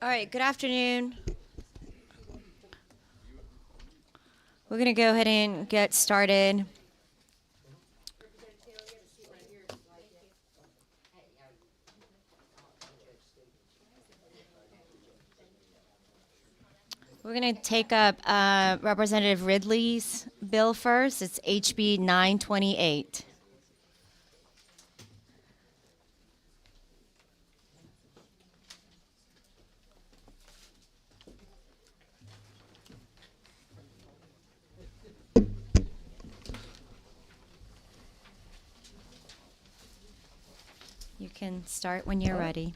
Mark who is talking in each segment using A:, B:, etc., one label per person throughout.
A: All right, good afternoon. We're going to go ahead and get started. We're going to take up Representative Ridley's bill first. It's HB 928. You can start when you're ready.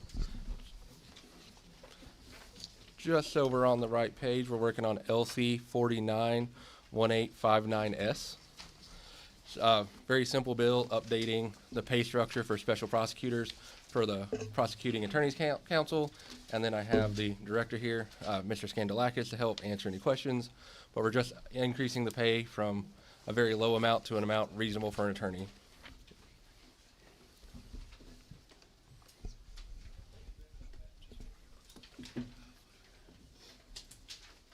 B: Just over on the right page, we're working on LC 491859S. Very simple bill, updating the pay structure for special prosecutors for the Prosecuting Attorneys Council. And then I have the director here, Mr. Skandalakis, to help answer any questions. But we're just increasing the pay from a very low amount to an amount reasonable for an attorney.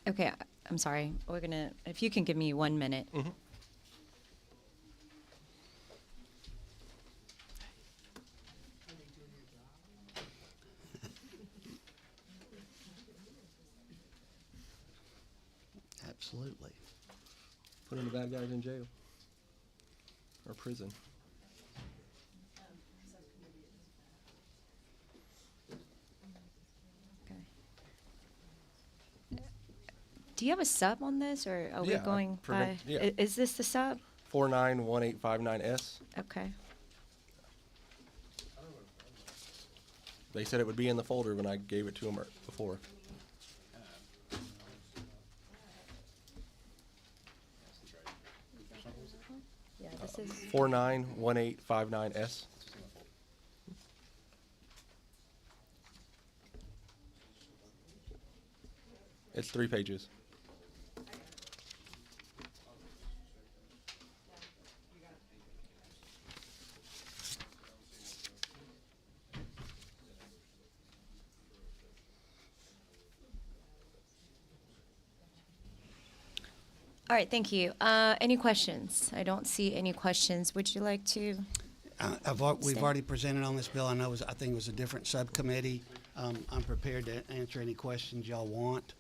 A: Okay, I'm sorry. We're going to, if you can give me 1 minute.
B: Mhm.
C: Absolutely.
B: Putting the bad guys in jail or prison.
A: Okay. Do you have a sub on this, or are we
B: Yeah,
A: going by?
B: yeah.
A: Is this the sub?
B: 491859S.
A: Okay.
B: They said it would be in the folder when I gave it to them before.
A: Yeah, this is.
B: 491859S. It's 3 pages.
A: All right, thank you. Any questions? I don't see any questions. Would you like to?
C: We've
A: Stay.
C: already presented on this bill. I think it was a different subcommittee. I'm prepared to answer any questions y'all want,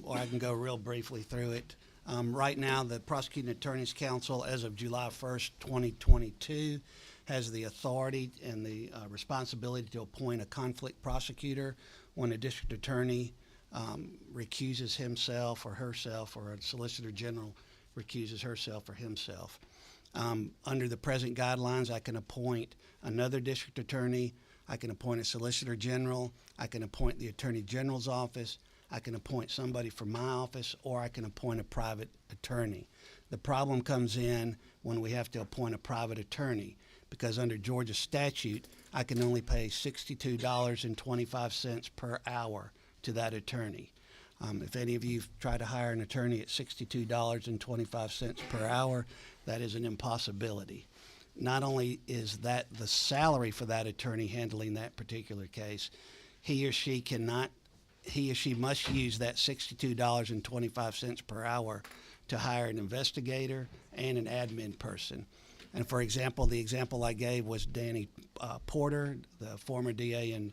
C: or I can go real briefly through it. Right now, the Prosecuting Attorneys Council, as of July 1st, 2022, has the authority and the responsibility to appoint a conflict prosecutor when a district attorney recuses himself or herself, or a solicitor general recuses herself or himself. Under the present guidelines, I can appoint another district attorney, I can appoint a solicitor general, I can appoint the attorney general's office, I can appoint somebody from my office, or I can appoint a private attorney. The problem comes in when we have to appoint a private attorney, because under Georgia statute, I can only pay $62.25 per hour to that attorney. If any of you try to hire an attorney at $62.25 per hour, that is an impossibility. Not only is that the salary for that attorney handling that particular case, he or she must use that $62.25 per hour to hire an investigator and an admin person. And for example, the example I gave was Danny Porter, the former DA in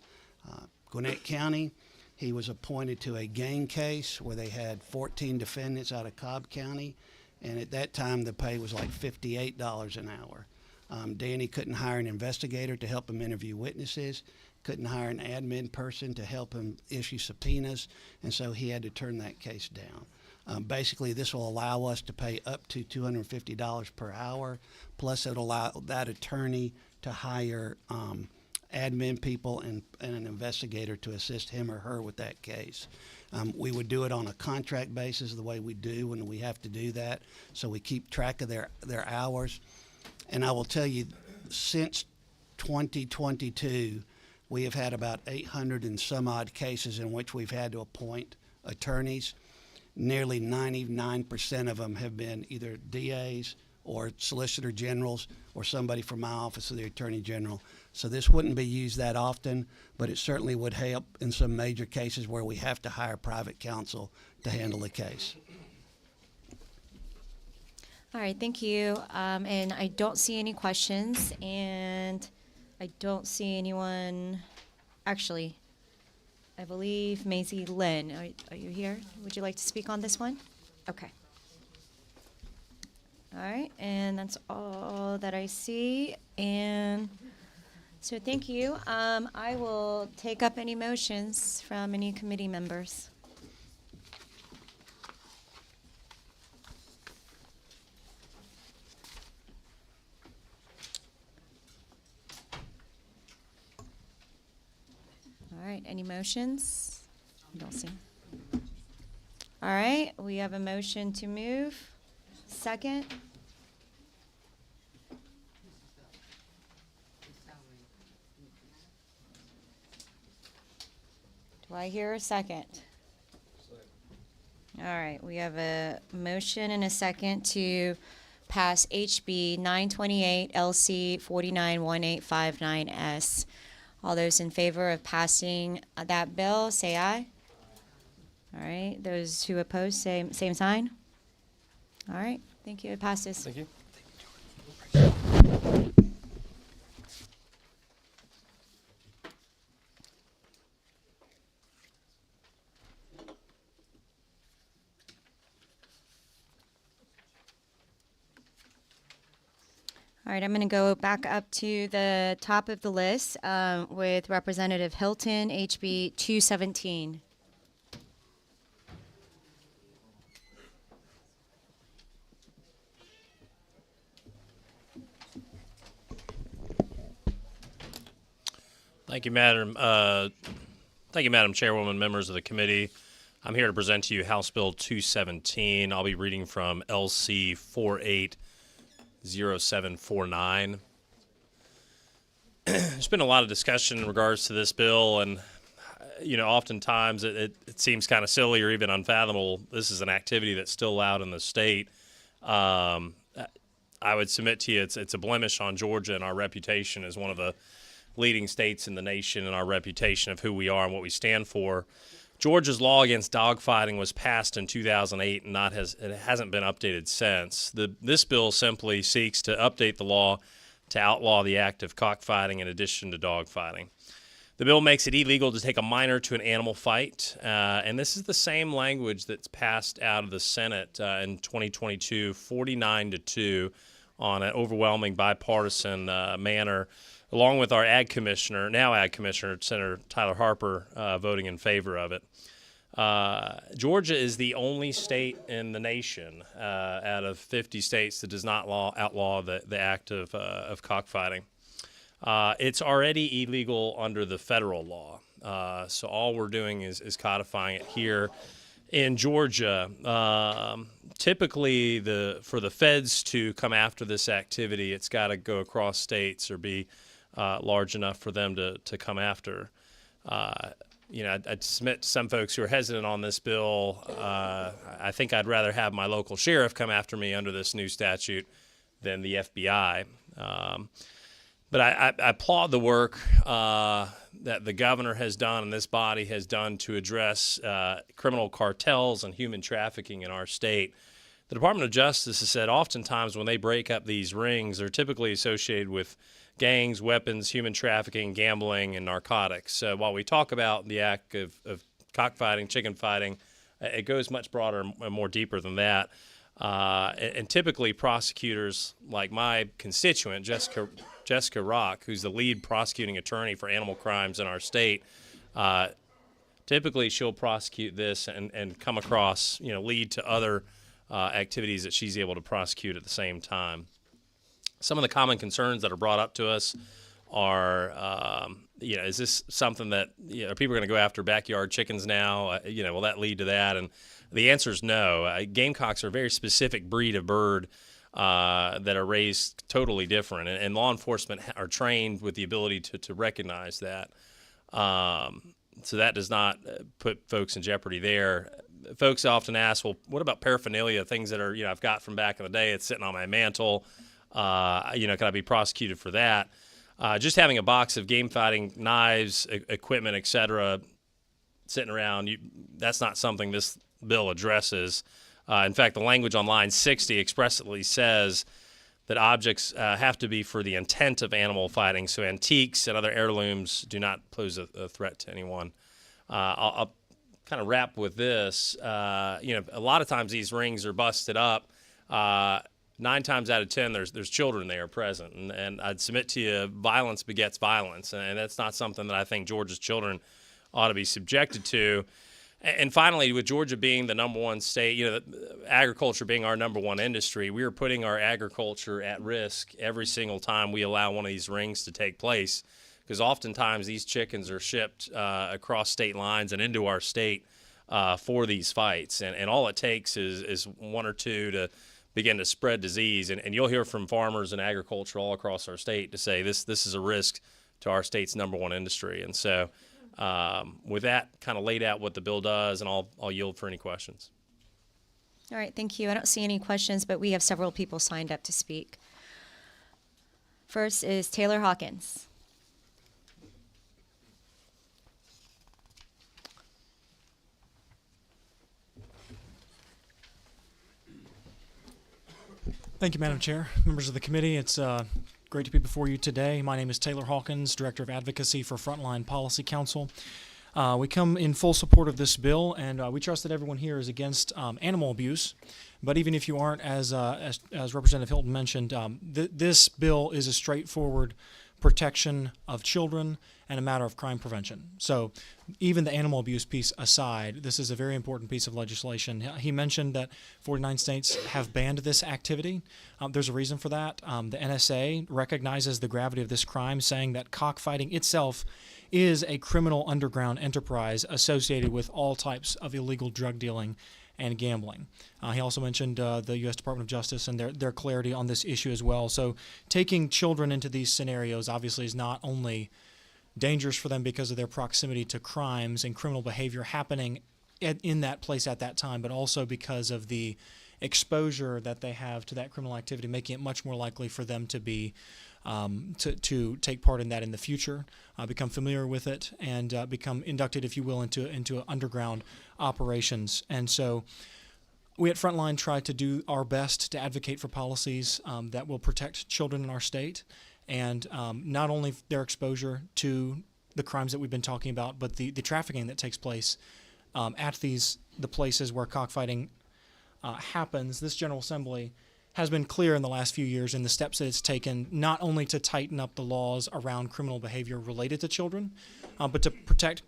C: Gwinnett County. He was appointed to a gang case where they had 14 defendants out of Cobb County, and at that time the pay was like $58 an hour. Danny couldn't hire an investigator to help him interview witnesses, couldn't hire an admin person to help him issue subpoenas, and so he had to turn that case down. Basically, this will allow us to pay up to $250 per hour, plus it'll allow that attorney to hire admin people and an investigator to assist him or her with that case. We would do it on a contract basis the way we do when we have to do that, so we keep track of their hours. And I will tell you, since 2022, we have had about 800 and some odd cases in which we've had to appoint attorneys. Nearly 99% of them have been either DAs or Solicitor Generals or somebody from my office of the Attorney General. So this wouldn't be used that often, but it certainly would help in some major cases where we have to hire private counsel to handle the case.
A: All right, thank you. And I don't see any questions, and I don't see anyone, actually, I believe Maisie Lynn, are you here? Would you like to speak on this one? Okay. All right, and that's all that I see. And so thank you. I will take up any motions from any committee members. All right, any motions? I don't see. All right, we have a motion to move. Second? Do I hear a second? All right, we have a motion and a second to pass HB 928 LC 491859S. All those in favor of passing that bill, say aye. All right, those who oppose, same sign. All right, thank you, it passes.
B: Thank you.
A: All right, I'm going to go back up to the top of the list with Representative Hilton, HB 217.
D: Thank you, Madam Chairwoman, members of the committee. I'm here to present to you House Bill 217. I'll be reading from LC 480749. There's been a lot of discussion in regards to this bill, and oftentimes it seems kind of silly or even unfathomable. This is an activity that's still allowed in the state. I would submit to you it's a blemish on Georgia and our reputation as one of the leading states in the nation, and our reputation of who we are and what we stand for. Georgia's law against dogfighting was passed in 2008 and it hasn't been updated since. This bill simply seeks to update the law to outlaw the act of cockfighting in addition to dogfighting. The bill makes it illegal to take a minor to an animal fight, and this is the same language that's passed out of the Senate in 2022, 49-2, on an overwhelming bipartisan manner, along with our now Ag Commissioner, Senator Tyler Harper, voting in favor of it. Georgia is the only state in the nation out of 50 states that does not outlaw the act of cockfighting. It's already illegal under the federal law, so all we're doing is codifying it here in Georgia. Typically, for the feds to come after this activity, it's got to go across states or be large enough for them to come after. I'd submit to some folks who are hesitant on this bill. I think I'd rather have my local sheriff come after me under this new statute than the FBI. But I applaud the work that the governor has done and this body has done to address criminal cartels and human trafficking in our state. The Department of Justice has said oftentimes when they break up these rings, they're typically associated with gangs, weapons, human trafficking, gambling, and narcotics. So while we talk about the act of cockfighting, chicken fighting, it goes much broader and more deeper than that. And typically prosecutors like my constituent, Jessica Rock, who's the lead prosecuting attorney for animal crimes in our state, typically she'll prosecute this and come across, lead to other activities that she's able to prosecute at the same time. Some of the common concerns that are brought up to us are, is this something that, are people going to go after backyard chickens now? Will that lead to that? And the answer is no. Gamecocks are a very specific breed of bird that are raised totally different, and law enforcement are trained with the ability to recognize that. So that does not put folks in jeopardy there. folks often ask, well, what about paraphernalia, things that are, I've got from back in the day, it's sitting on my mantle, can I be prosecuted for that? Just having a box of game fighting knives, equipment, etc., sitting around, that's not something this bill addresses. In fact, the language on line 60 expressly says that objects have to be for the intent of animal fighting, so antiques and other heirlooms do not pose a threat to anyone. I'll kind of wrap with this. A lot of times these rings are busted up. 9 times out of 10, there's children there present, and I'd submit to you, violence begets violence, and that's not something that I think Georgia's children ought to be subjected to. And finally, with Georgia being the #1 state, agriculture being our #1 industry, we are putting our agriculture at risk every single time we allow one of these rings to take place, because oftentimes these chickens are shipped across state lines and into our state for these fights. And all it takes is 1 or 2 to begin to spread disease. And you'll hear from farmers and agriculture all across our state to say this is a risk to our state's #1 industry. And so with that kind of laid out what the bill does, and I'll yield for any questions.
A: All right, thank you. I don't see any questions, but we have several people signed up to speak. First is Taylor Hawkins.
E: Thank you, Madam Chair. Members of the committee, it's great to be before you today. My name is Taylor Hawkins, Director of Advocacy for Frontline Policy Council. We come in full support of this bill, and we trust that everyone here is against animal abuse. But even if you aren't, as Representative Hilton mentioned, this bill is a straightforward protection of children and a matter of crime prevention. So even the animal abuse piece aside, this is a very important piece of legislation. He mentioned that 49 states have banned this activity. There's a reason for that. The NSA recognizes the gravity of this crime, saying that cockfighting itself is a criminal underground enterprise associated with all types of illegal drug dealing and gambling. He also mentioned the U.S. Department of Justice and their clarity on this issue as well. So taking children into these scenarios obviously is not only dangerous for them because of their proximity to crimes and criminal behavior happening in that place at that time, but also because of the exposure that they have to that criminal activity, making it much more likely for them to be to take part in that in the future, become familiar with it, and become inducted, if you will, into underground operations. And so we at Frontline try to do our best to advocate for policies that will protect children in our state, and not only their exposure to the crimes that we've been talking about, but the trafficking that takes place at the places where cockfighting happens. This General Assembly has been clear in the last few years in the steps that it's taken, not only to tighten up the laws around criminal behavior related to children, but to protect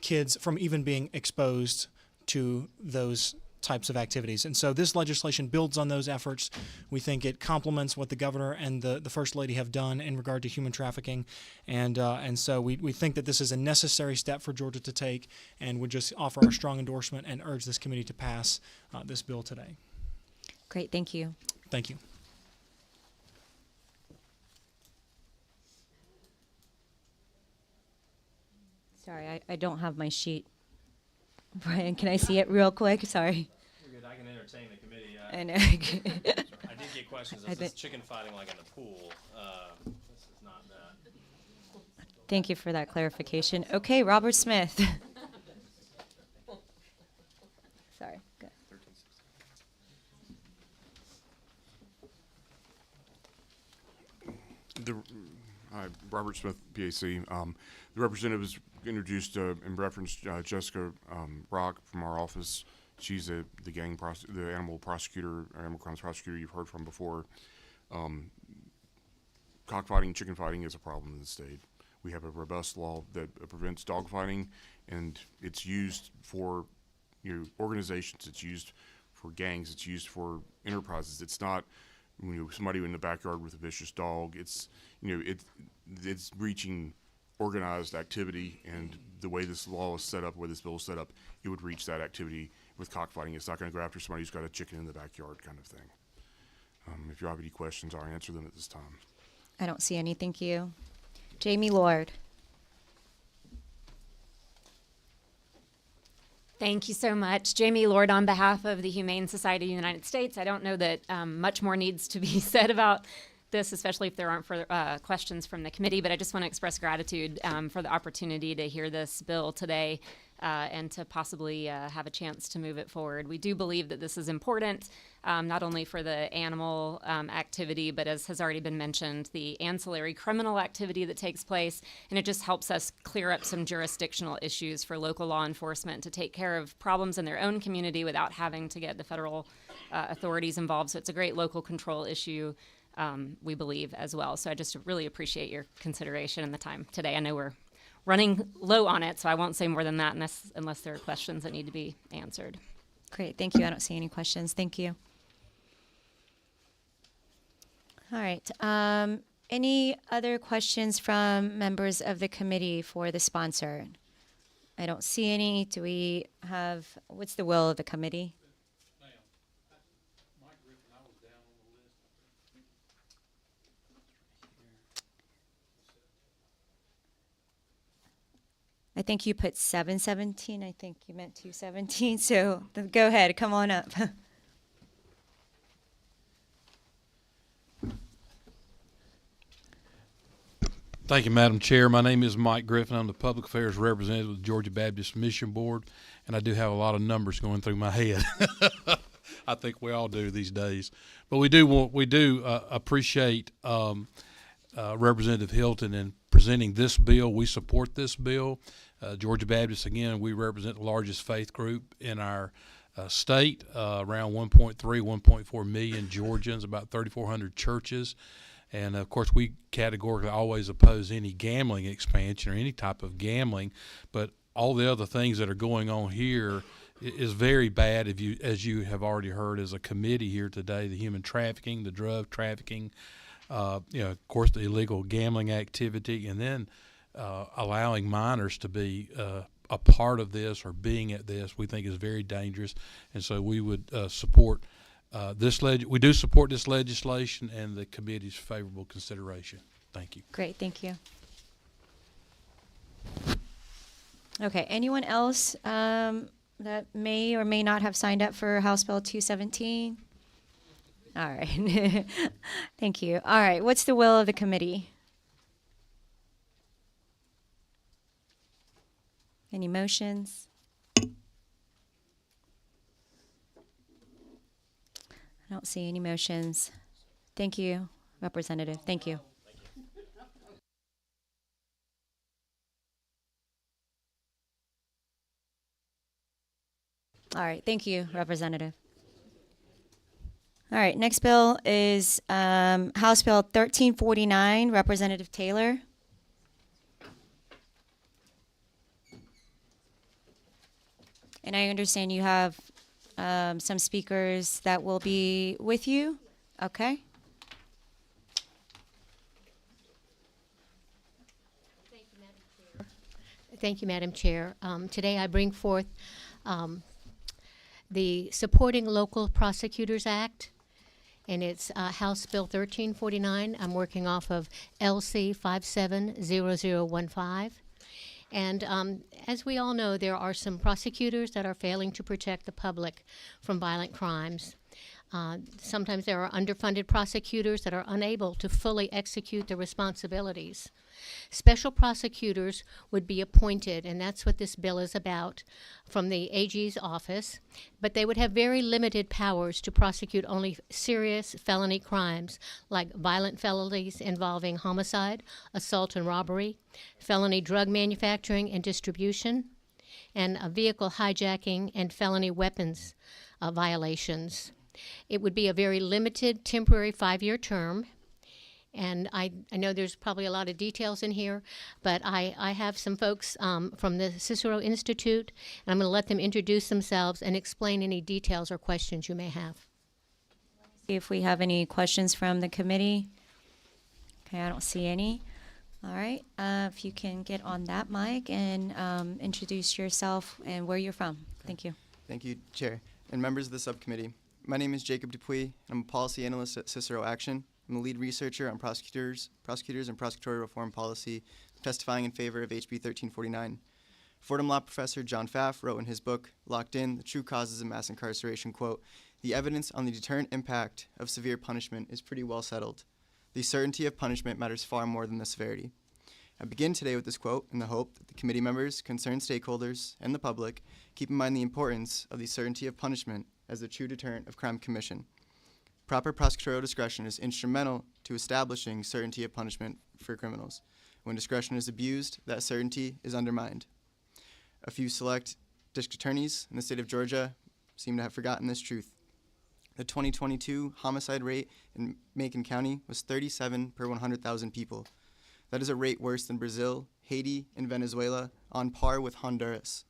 E: kids from even being exposed to those types of activities. And so this legislation builds on those efforts. We think it complements what the governor and the First Lady have done in regard to human trafficking. And so we think that this is a necessary step for Georgia to take, and would just offer our strong endorsement and urge this committee to pass this bill today.
A: Great, thank you.
E: Thank you.
A: Sorry, I don't have my sheet. Brian, can I see it real quick? Sorry.
D: You're good. I can entertain the committee.
A: I know.
D: I did get questions. Is this chicken fighting like in the pool? This is not that.
A: Thank you for that clarification. Okay, Robert Smith. Sorry. Go.
F: Robert Smith, PAC. The representatives introduced in reference Jessica Rock from our office. She's the animal prosecutor, animal crimes prosecutor you've heard from before. Cockfighting, chicken fighting is a problem in the state. We have a robust law that prevents dog fighting, and it's used for organizations. It's used for gangs. It's used for enterprises. It's not somebody in the backyard with a vicious dog. It's it's reaching organized activity, and the way this law is set up, the way this bill is set up, it would reach that activity with cockfighting. It's not going to go after somebody who's got a chicken in the backyard kind of thing. If you have any questions, I'll answer them at this time.
A: I don't see any, thank you. Jamie Lord.
G: Thank you so much. Jamie Lord on behalf of the Humane Society of the United States. I don't know that much more needs to be said about this, especially if there aren't further questions from the committee, but I just want to express gratitude for the opportunity to hear this bill today and to possibly have a chance to move it forward. We do believe that this is important, not only for the animal activity, but as has already been mentioned, the ancillary criminal activity that takes place, and it just helps us clear up some jurisdictional issues for local law enforcement to take care of problems in their own community without having to get the federal authorities involved. So it's a great local control issue, we believe, as well. So I just really appreciate your consideration and the time today. I know we're running low on it, so I won't say more than that unless there are questions that need to be answered.
A: Great, thank you. I don't see any questions. Thank you. All right. Any other questions from members of the committee for the sponsor? I don't see any. Do we have, what's the will of the committee? I think you put 717. I think you meant 217. So go ahead. Come on up.
H: Thank you, Madam Chair. My name is Mike Griffin. I'm the Public Affairs Representative with the Georgia Baptist Mission Board, and I do have a lot of numbers going through my head. I think we all do these days. But we do appreciate Representative Hilton in presenting this bill. We support this bill. Georgia Baptist, again, we represent the largest faith group in our state, around 1.3, 1.4 million Georgians, about 3,400 churches. And, of course, we categorically always oppose any gambling expansion or any type of gambling. But all the other things that are going on here is very bad, as you have already heard as a committee here today, the human trafficking, the drug trafficking, of course, the illegal gambling activity, and then allowing minors to be a part of this or being at this, we think is very dangerous. And so we would support we do support this legislation and the committee's favorable consideration. Thank you.
A: Great, thank you. Okay, anyone else that may or may not have signed up for House Bill 217? All right, thank you. All right, what's the will of the committee? Any motions? I don't see any motions. Thank you, Representative. Thank you. All right, thank you, Representative. All right, next bill is House Bill 1349, Representative Taylor. And I understand you have some speakers that will be with you. Okay.
I: Thank you, Madam Chair. Today I bring forth the Supporting Local Prosecutors Act, and it's House Bill 1349. I'm working off of LC 570015. And as we all know, there are some prosecutors that are failing to protect the public from violent crimes. Sometimes there are underfunded prosecutors that are unable to fully execute their responsibilities. Special prosecutors would be appointed, and that's what this bill is about, from the AG's office, but they would have very limited powers to prosecute only serious felony crimes like violent felonies involving homicide, assault and robbery, felony drug manufacturing and distribution, and vehicle hijacking and felony weapons violations. It would be a very limited temporary 5-year term. And I know there's probably a lot of details in here, but I have some folks from the Cicero Institute, and I'm going to let them introduce themselves and explain any details or questions you may have.
A: See if we have any questions from the committee. Okay, I don't see any. All right, if you can get on that mic and introduce yourself and where you're from. Thank you.
J: Thank you, Chair, and members of the subcommittee. My name is Jacob Dupuy. I'm a policy analyst at Cicero Action. I'm the lead researcher on prosecutors and prosecutorial reform policy, testifying in favor of HB 1349. Fordham Law professor John Pfaff wrote in his book, Locked In, The True Causes of Mass Incarceration, quote, "The evidence on the deterrent impact of severe punishment is pretty well settled. The certainty of punishment matters far more than the severity." I begin today with this quote in the hope that the committee members, concerned stakeholders, and the public keep in mind the importance of the certainty of punishment as the true deterrent of crime commission. Proper prosecutorial discretion is instrumental to establishing certainty of punishment for criminals. When discretion is abused, that certainty is undermined. A few select district attorneys in the state of Georgia seem to have forgotten this truth. The 2022 homicide rate in Macon County was 37 per 100,000 people. That is a rate worse than Brazil, Haiti, and Venezuela, on par with Honduras.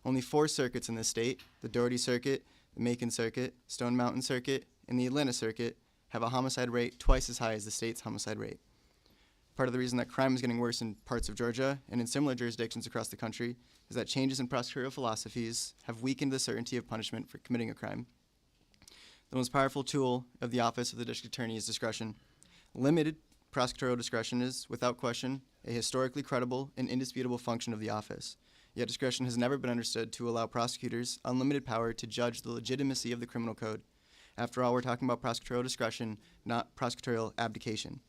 J: Only 4 circuits in this state, the Doherty Circuit, the Macon Circuit, Stone Mountain Circuit, and the Atlanta Circuit, have a homicide rate twice as high as the state's homicide rate. Part of the reason that crime is getting worse in parts of Georgia and in similar jurisdictions across the country is that changes in prosecutorial philosophies have weakened the certainty of punishment for committing a crime. The most powerful tool of the Office of the District Attorney is discretion. Limited prosecutorial discretion is, without question, a historically credible and indisputable function of the office. Yet discretion has never been understood to allow prosecutors unlimited power to judge the legitimacy of the criminal code. After all, we're talking about prosecutorial discretion, not prosecutorial abdication.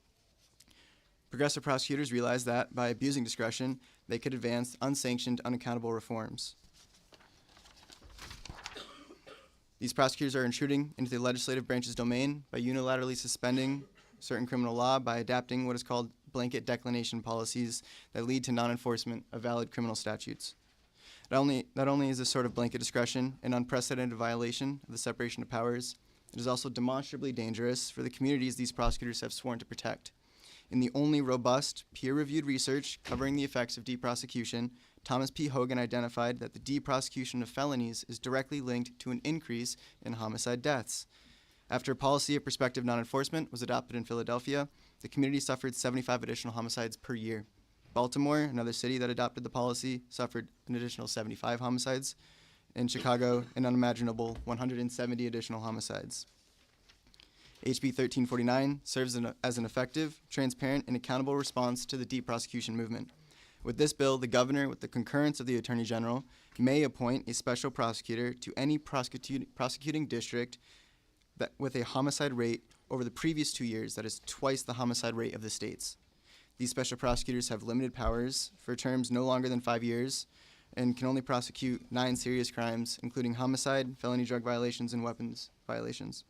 J: Progressive prosecutors realized that by abusing discretion, they could advance unsanctioned, unaccountable reforms. These prosecutors are intruding into the legislative branch's domain by unilaterally suspending certain criminal law by adapting what is called blanket declination policies that lead to non-enforcement of valid criminal statutes. Not only is this sort of blanket discretion an unprecedented violation of the separation of powers, it is also demonstrably dangerous for the communities these prosecutors have sworn to protect. In the only robust, peer-reviewed research covering the effects of deprosecution, Thomas P. Hogan identified that the deprosecution of felonies is directly linked to an increase in homicide deaths. After a policy of prospective non-enforcement was adopted in Philadelphia, the community suffered 75 additional homicides per year. Baltimore, another city that adopted the policy, suffered an additional 75 homicides. In Chicago, an unimaginable 170 additional homicides. HB 1349 serves as an effective, transparent, and accountable response to the deprosecution movement. With this bill, the governor, with the concurrence of the Attorney General, may appoint a special prosecutor to any prosecuting district that with a homicide rate over the previous 2 years that is twice the homicide rate of the states. These special prosecutors have limited powers for terms no longer than 5 years and can only prosecute 9 serious crimes, including homicide, felony drug violations, and weapons violations.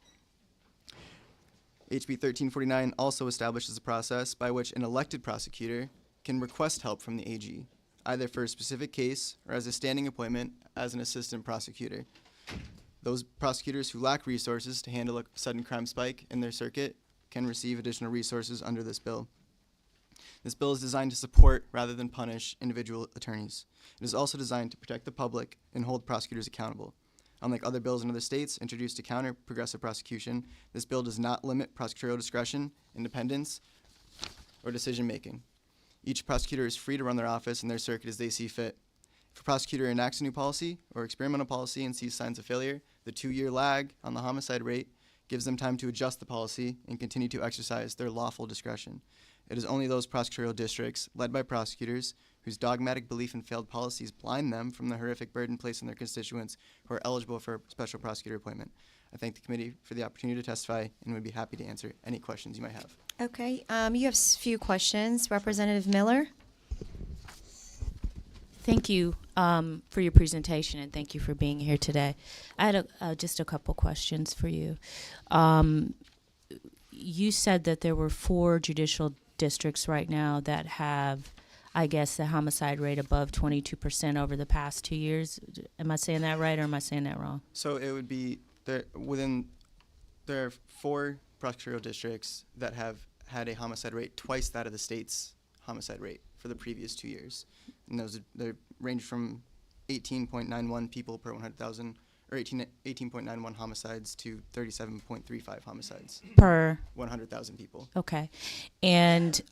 J: HB 1349 also establishes a process by which an elected prosecutor can request help from the AG, either for a specific case or as a standing appointment as an assistant prosecutor. Those prosecutors who lack resources to handle a sudden crime spike in their circuit can receive additional resources under this bill. This bill is designed to support rather than punish individual attorneys. It is also designed to protect the public and hold prosecutors accountable. Unlike other bills in other states introduced to counter progressive prosecution, this bill does not limit prosecutorial discretion, independence, or decision-making. Each prosecutor is free to run their office and their circuit as they see fit. If a prosecutor enacts a new policy or experimental policy and sees signs of failure, the 2-year lag on the homicide rate gives them time to adjust the policy and continue to exercise their lawful discretion. It is only those prosecutorial districts led by prosecutors whose dogmatic belief in failed policies blind them from the horrific burden placed on their constituents who are eligible for a special prosecutor appointment. I thank the committee for the opportunity to testify and would be happy to answer any questions you might have.
A: Okay, you have a few questions. Representative Miller?
K: Thank you for your presentation, and thank you for being here today. I had just a couple questions for you. You said that there were 4 judicial districts right now that have, I guess, the homicide rate above 22% over the past 2 years. Am I saying that right, or am I saying that wrong?
J: So it would be there are 4 prosecutorial districts that have had a homicide rate twice that of the state's homicide rate for the previous 2 years. And they range from 18.91 people per 100,000, or 18.91 homicides to 37.35 homicides
K: Per
J: 100,000 people.
K: Okay. And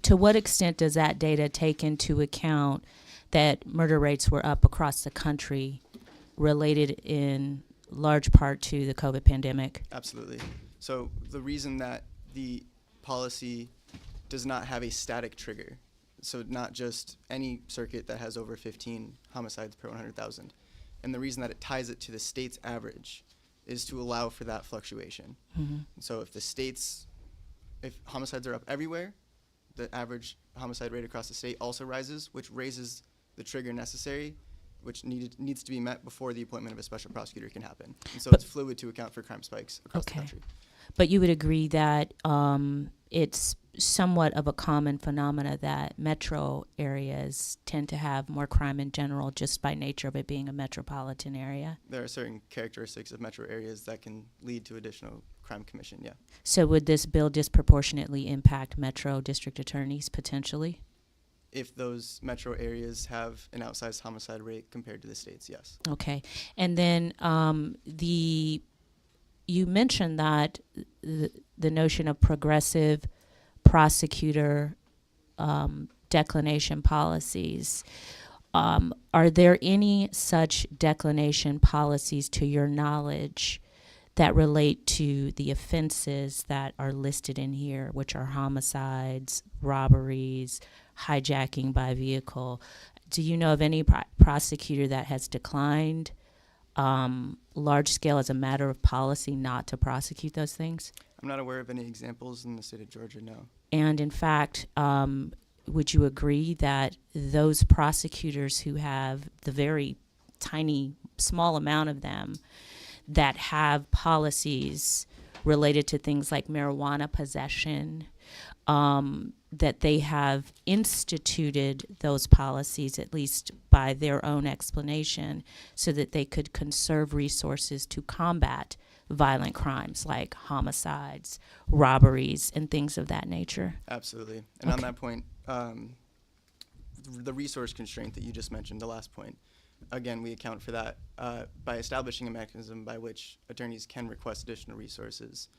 K: to what extent does that data take into account that murder rates were up across the country, related in large part to the COVID pandemic?
J: Absolutely. So the reason that the policy does not have a static trigger, So not just any circuit that has over 15 homicides per 100,000. And the reason that it ties it to the state's average is to allow for that fluctuation. So if homicides are up everywhere, the average homicide rate across the state also rises, which raises the trigger necessary, which needs to be met before the appointment of a special prosecutor can happen. And so it's fluid to account for crime spikes across the country.
K: But you would agree that it's somewhat of a common phenomena that metro areas tend to have more crime in general just by nature of it being a metropolitan area?
J: There are certain characteristics of metro areas that can lead to additional crime commission, yeah.
K: So would this bill disproportionately impact metro district attorneys potentially?
J: If those metro areas have an outsized homicide rate compared to the states, yes.
K: Okay. And then you mentioned that the notion of progressive prosecutor declination policies. Are there any such declination policies, to your knowledge, that relate to the offenses that are listed in here, which are homicides, robberies, hijacking by vehicle? Do you know of any prosecutor that has declined large scale as a matter of policy not to prosecute those things?
J: I'm not aware of any examples in the state of Georgia, no.
K: And in fact, would you agree that those prosecutors who have the very tiny, small amount of them that have policies related to things like marijuana possession, that they have instituted those policies, at least by their own explanation, so that they could conserve resources to combat violent crimes like homicides, robberies, and things of that nature?
J: Absolutely. And on that point, the resource constraint that you just mentioned, the last point, again, we account for that by establishing a mechanism by which attorneys can request additional resources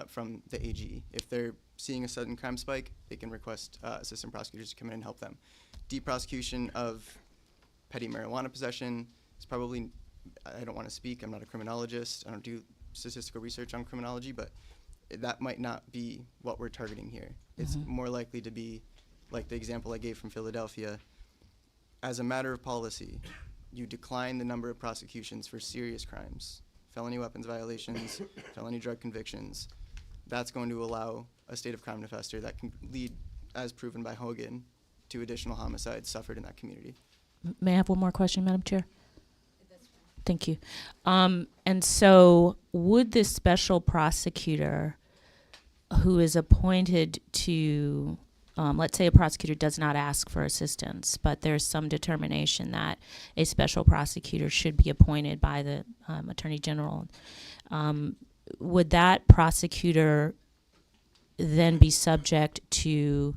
J: from the AG. If they're seeing a sudden crime spike, they can request assistant prosecutors to come in and help them. Deprosecution of petty marijuana possession is probably, I don't want to speak, I'm not a criminologist, I don't do statistical research on criminology, but that might not be what we're targeting here. It's more likely to be, like the example I gave from Philadelphia, as a matter of policy, you decline the number of prosecutions for serious crimes, felony weapons violations, felony drug convictions. That's going to allow a state of crime fester that can lead, as proven by Hogan, to additional homicides suffered in that community.
K: May I have one more question, Madam Chair? Thank you. And so would this special prosecutor who is appointed to, let's say a prosecutor does not ask for assistance, but there's some determination that a special prosecutor should be appointed by the Attorney General, would that prosecutor then be subject to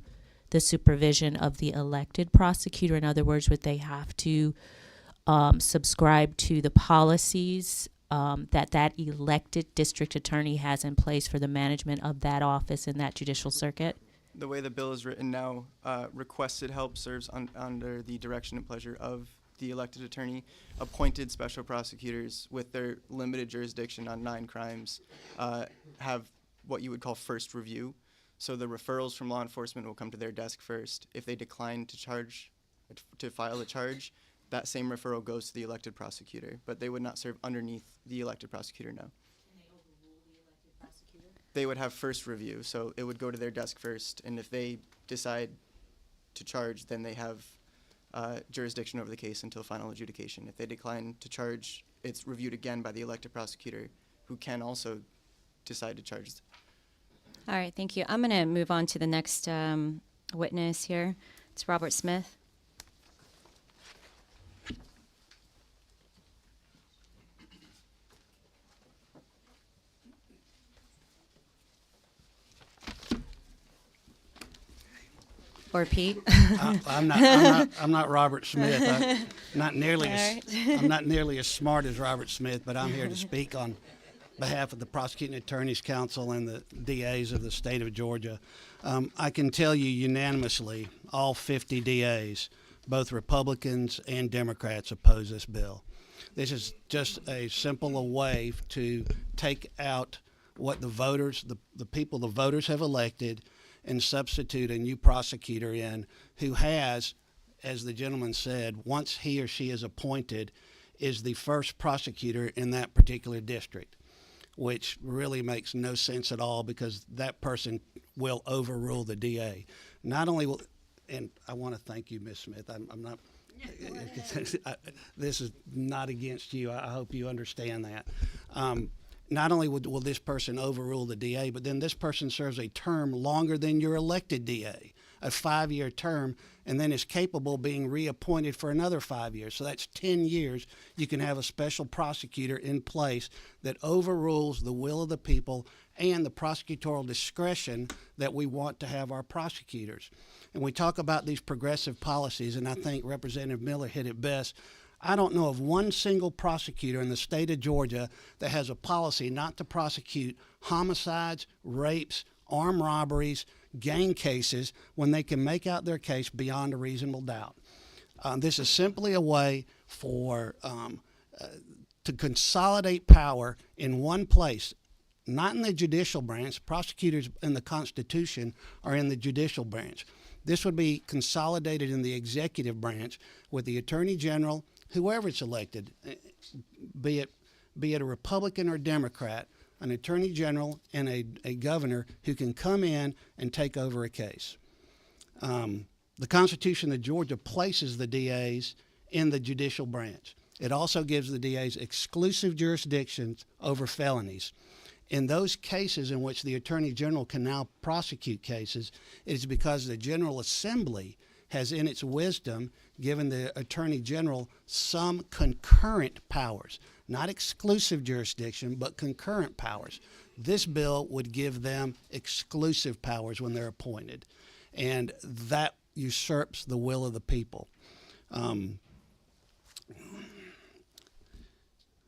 K: the supervision of the elected prosecutor? In other words, would they have to subscribe to the policies that elected district attorney has in place for the management of that office in that judicial circuit?
J: The way the bill is written now, requested help serves under the direction and pleasure of the elected attorney. Appointed special prosecutors with their limited jurisdiction on 9 crimes have what you would call first review. So the referrals from law enforcement will come to their desk first. If they decline to file a charge, that same referral goes to the elected prosecutor, but they would not serve underneath the elected prosecutor, no. Can they overrule the elected prosecutor? They would have first review, so it would go to their desk first, and if they decide to charge, then they have jurisdiction over the case until final adjudication. If they decline to charge, it's reviewed again by the elected prosecutor, who can also decide to charge.
A: All right, thank you. I'm going to move on to the next witness here. It's Robert Smith. Or Pete.
C: I'm not Robert Smith. I'm not nearly as smart as Robert Smith, but I'm here to speak on behalf of the Prosecuting Attorneys Council and the DAs of the state of Georgia. I can tell you unanimously, all 50 DAs, both Republicans and Democrats, oppose this bill. This is just a simple way to take out what the voters, the people the voters have elected, and substitute a new prosecutor in who has, as the gentleman said, once he or she is appointed, is the first prosecutor in that particular district, which really makes no sense at all because that person will overrule the DA. Not only will, and I want to thank you, Ms. Smith. I'm not, this is not against you. I hope you understand that. Not only will this person overrule the DA, but then this person serves a term longer than your elected DA, a 5-year term, and then is capable of being reappointed for another 5 years. So that's 10 years. You can have a special prosecutor in place that overrules the will of the people and the prosecutorial discretion that we want to have our prosecutors. And we talk about these progressive policies, and I think Representative Miller hit it best. I don't know of one single prosecutor in the state of Georgia that has a policy not to prosecute homicides, rapes, armed robberies, gang cases when they can make out their case beyond a reasonable doubt. This is simply a way for to consolidate power in one place, not in the judicial branch. Prosecutors in the Constitution are in the judicial branch. This would be consolidated in the executive branch with the Attorney General, whoever it's elected, be it a Republican or Democrat, an Attorney General and a governor who can come in and take over a case. The Constitution of Georgia places the DAs in the judicial branch. It also gives the DAs exclusive jurisdictions over felonies. In those cases in which the Attorney General can now prosecute cases, it is because the General Assembly has in its wisdom given the Attorney General some concurrent powers, not exclusive jurisdiction, but concurrent powers. This bill would give them exclusive powers when they're appointed, and that usurps the will of the people.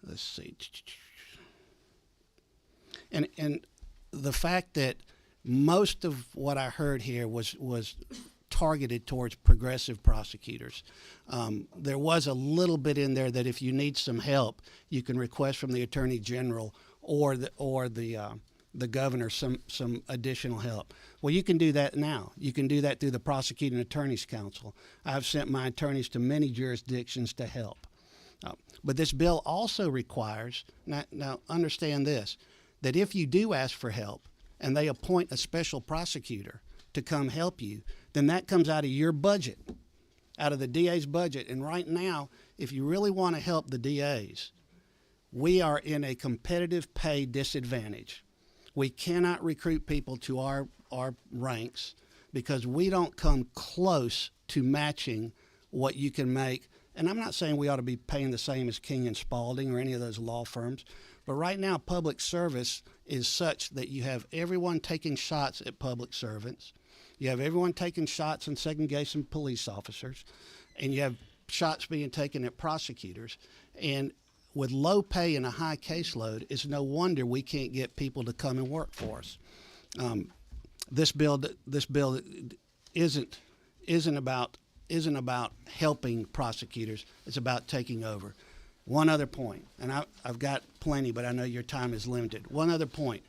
C: Let's see. And the fact that most of what I heard here was targeted towards progressive prosecutors. There was a little bit in there that if you need some help, you can request from the Attorney General or the governor some additional help. Well, you can do that now. You can do that through the Prosecuting Attorneys Council. I've sent my attorneys to many jurisdictions to help. But this bill also requires, now understand this, that if you do ask for help and they appoint a special prosecutor to come help you, then that comes out of your budget, out of the DA's budget. And right now, if you really want to help the DAs, we are in a competitive pay disadvantage. We cannot recruit people to our ranks because we don't come close to matching what you can make. And I'm not saying we ought to be paying the same as King and Spalding or any of those law firms, but right now public service is such that you have everyone taking shots at public servants. You have everyone taking shots and segregation police officers, and you have shots being taken at prosecutors. And with low pay and a high caseload, it's no wonder we can't get people to come and work for us. This bill isn't about helping prosecutors. It's about taking over. One other point, and I've got plenty, but I know your time is limited. One other point.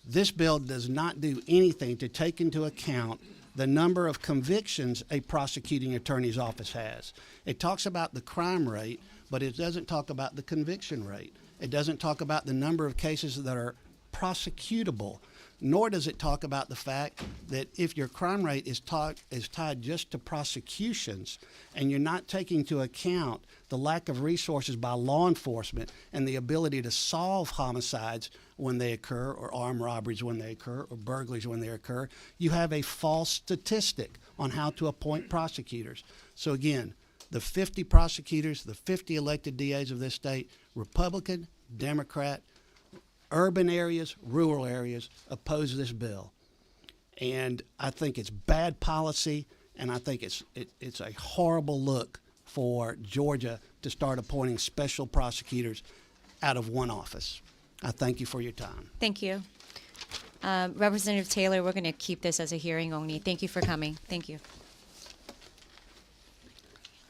C: This bill does not do anything to take into account the number of convictions a prosecuting attorney's office has. It talks about the crime rate, but it doesn't talk about the conviction rate. It doesn't talk about the number of cases that are prosecutable, nor does it talk about the fact that if your crime rate is tied just to prosecutions and you're not taking into account the lack of resources by law enforcement and the ability to solve homicides when they occur, or armed robberies when they occur, or burglaries when they occur, you have a false statistic on how to appoint prosecutors. So again, the 50 prosecutors, the 50 elected DAs of this state, Republican, Democrat, urban areas, rural areas, oppose this bill. And I think it's bad policy, and I think it's a horrible look for Georgia to start appointing special prosecutors out of one office. I thank you for your time.
A: Thank you. Representative Taylor, we're going to keep this as a hearing only. Thank you for coming. Thank you.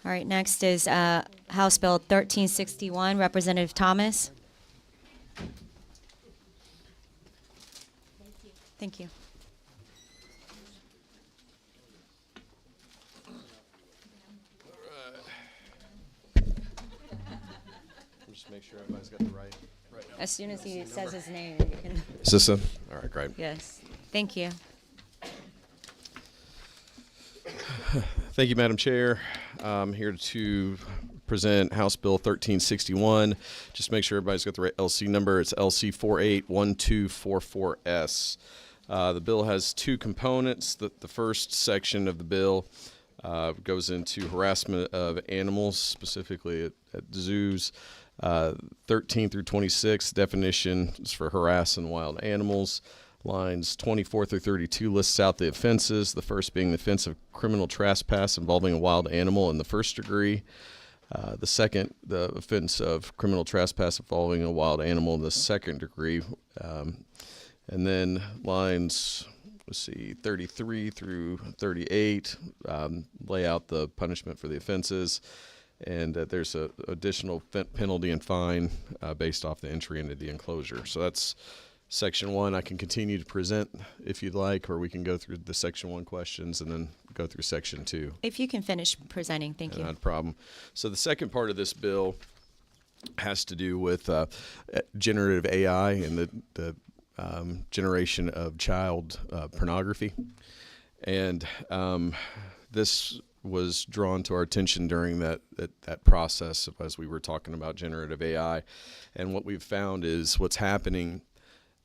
A: All right, next is House Bill 1361, Representative Thomas. Thank you.
L: make sure everybody's got the right.
A: As soon as he says his name, you can.
L: Is this a? All right, great.
A: Yes. Thank you.
L: Thank you, Madam Chair. I'm here to present House Bill 1361. Just make sure everybody's got the right LC number. It's LC 481244S. The bill has two components. The first section of the bill goes into harassment of animals, specifically at zoos. 13 through 26 definitions for harassing wild animals. Lines 24 through 32 lists out the offenses, the first being the offense of criminal trespass involving a wild animal in the first degree. The second, the offense of criminal trespass involving a wild animal in the second degree. And then lines, 33 through 38 lay out the punishment for the offenses. And there's an additional penalty and fine based off the entry into the enclosure. So that's Section 1. I can continue to present if you'd like, or we can go through the Section 1 questions and then go through Section 2.
A: If you can finish presenting, thank you.
L: Not a problem. So the second part of this bill has to do with generative AI and the generation of child pornography. And this was drawn to our attention during that process as we were talking about generative AI. And what we've found is what's happening,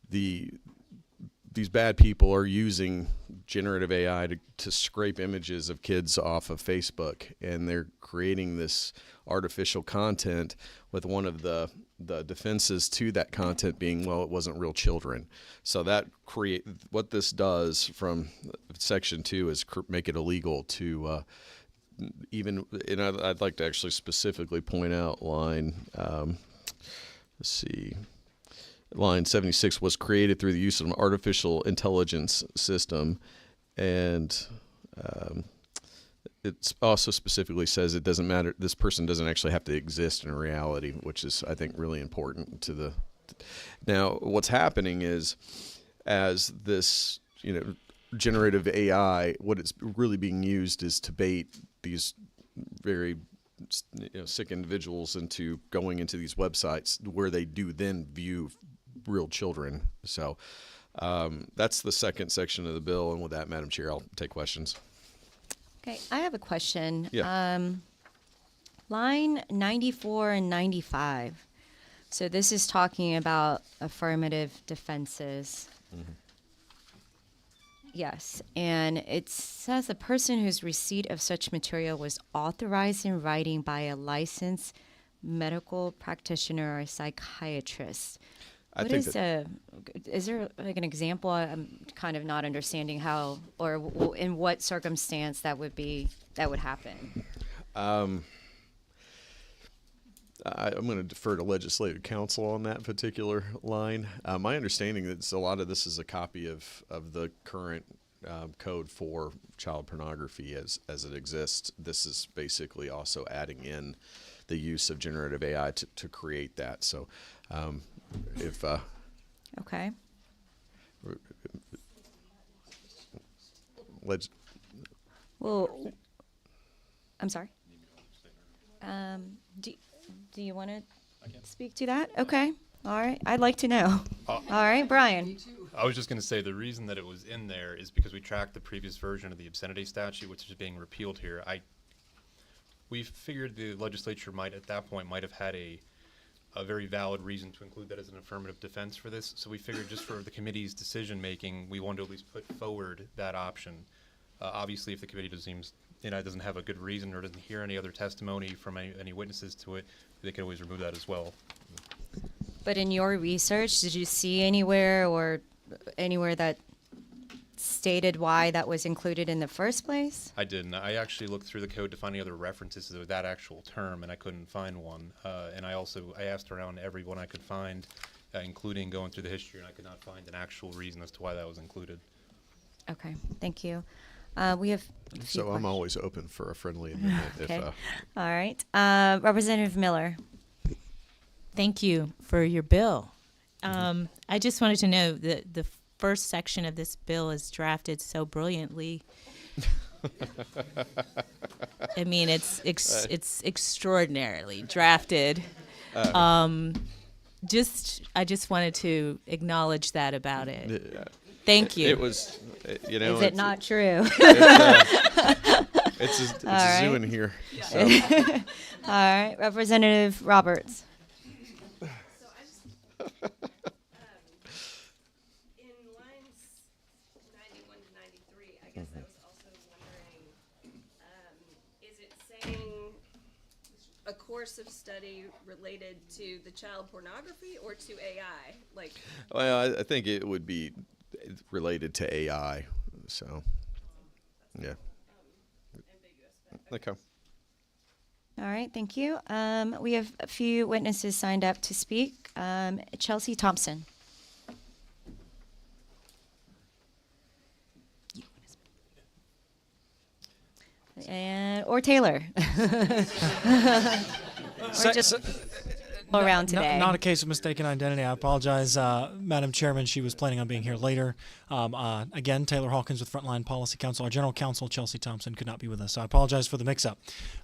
L: these bad people are using generative AI to scrape images of kids off of Facebook, and they're creating this artificial content with one of the defenses to that content being, well, it wasn't real children. So that what this does from Section 2 is make it illegal to even, and I'd like to actually specifically point out line, line 76 was created through the use of an artificial intelligence system, and it also specifically says it doesn't matter, this person doesn't actually have to exist in reality, which is, I think, really important to the. Now, what's happening is, as this, generative AI, what it's really being used is to bait these very sick individuals into going into these websites where they do then view real children. So that's the second section of the bill, and with that, Madam Chair, I'll take questions.
A: Okay, I have a question.
L: Yeah.
A: Line 94 and 95. So this is talking about affirmative defenses.
L: Mm-hmm.
A: Yes, and it says a person whose receipt of such material was authorized in writing by a licensed medical practitioner or psychiatrist. Is there like an example? I'm kind of not understanding how or in what circumstance that would happen.
L: I'm going to defer to legislative counsel on that particular line. My understanding is a lot of this is a copy of the current code for child pornography as it exists. This is basically also adding in the use of generative AI to create that. So if
A: okay. Well, I'm sorry. Do you want to speak to that? Okay. All right. I'd like to know. All right, Brian.
M: I was just going to say the reason that it was in there is because we tracked the previous version of the obscenity statute, which is being repealed here. We figured the legislature might have had a very valid reason to include that as an affirmative defense for this. So we figured just for the committee's decision making, we wanted to at least put forward that option. Obviously, if the committee doesn't have a good reason or doesn't hear any other testimony from any witnesses to it, they can always remove that as well.
A: But in your research, did you see anywhere that stated why that was included in the first place?
M: I didn't. I actually looked through the code to find any other references to that actual term, and I couldn't find one. And I asked around everyone I could find, including going through the history, and I could not find an actual reason as to why that was included.
A: Okay, thank you. We have a few
L: I'm always open for a friendly amendment.
A: Okay. All right. Representative Miller.
K: Thank you for your bill. I just wanted to know that the first section of this bill is drafted so brilliantly. I mean, it's extraordinarily drafted. I just wanted to acknowledge that about it.
L: Yeah.
K: Thank you.
L: It was, you know.
A: Is it not true?
L: It's a
A: All
L: zoo
A: right.
L: in here. So.
A: All right, Representative Roberts.
N: In lines 91 to 93, I guess I was also wondering, is it saying a course of study related to the child pornography or to AI? Like,
L: Well, I think it would be related to AI. So, yeah. Okay.
A: All right, thank you. We have a few witnesses signed up to speak. Chelsea Thompson. Or Taylor. Or just all around today.
E: Not a case of mistaken identity. I apologize, Madam Chairman. She was planning on being here later. Again, Taylor Hawkins with Frontline Policy Council. Our General Counsel, Chelsea Thompson, could not be with us, so I apologize for the mix-up.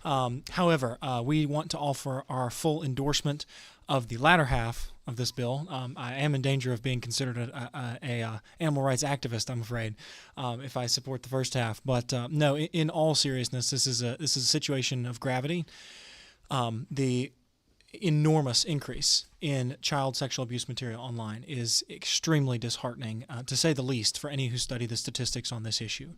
E: However, we want to offer our full endorsement of the latter half of this bill. I am in danger of being considered a animal rights activist, I'm afraid, if I support the first half. But no, in all seriousness, this is a situation of gravity. The enormous increase in child sexual abuse material online is extremely disheartening, to say the least, for any who study the statistics on this issue.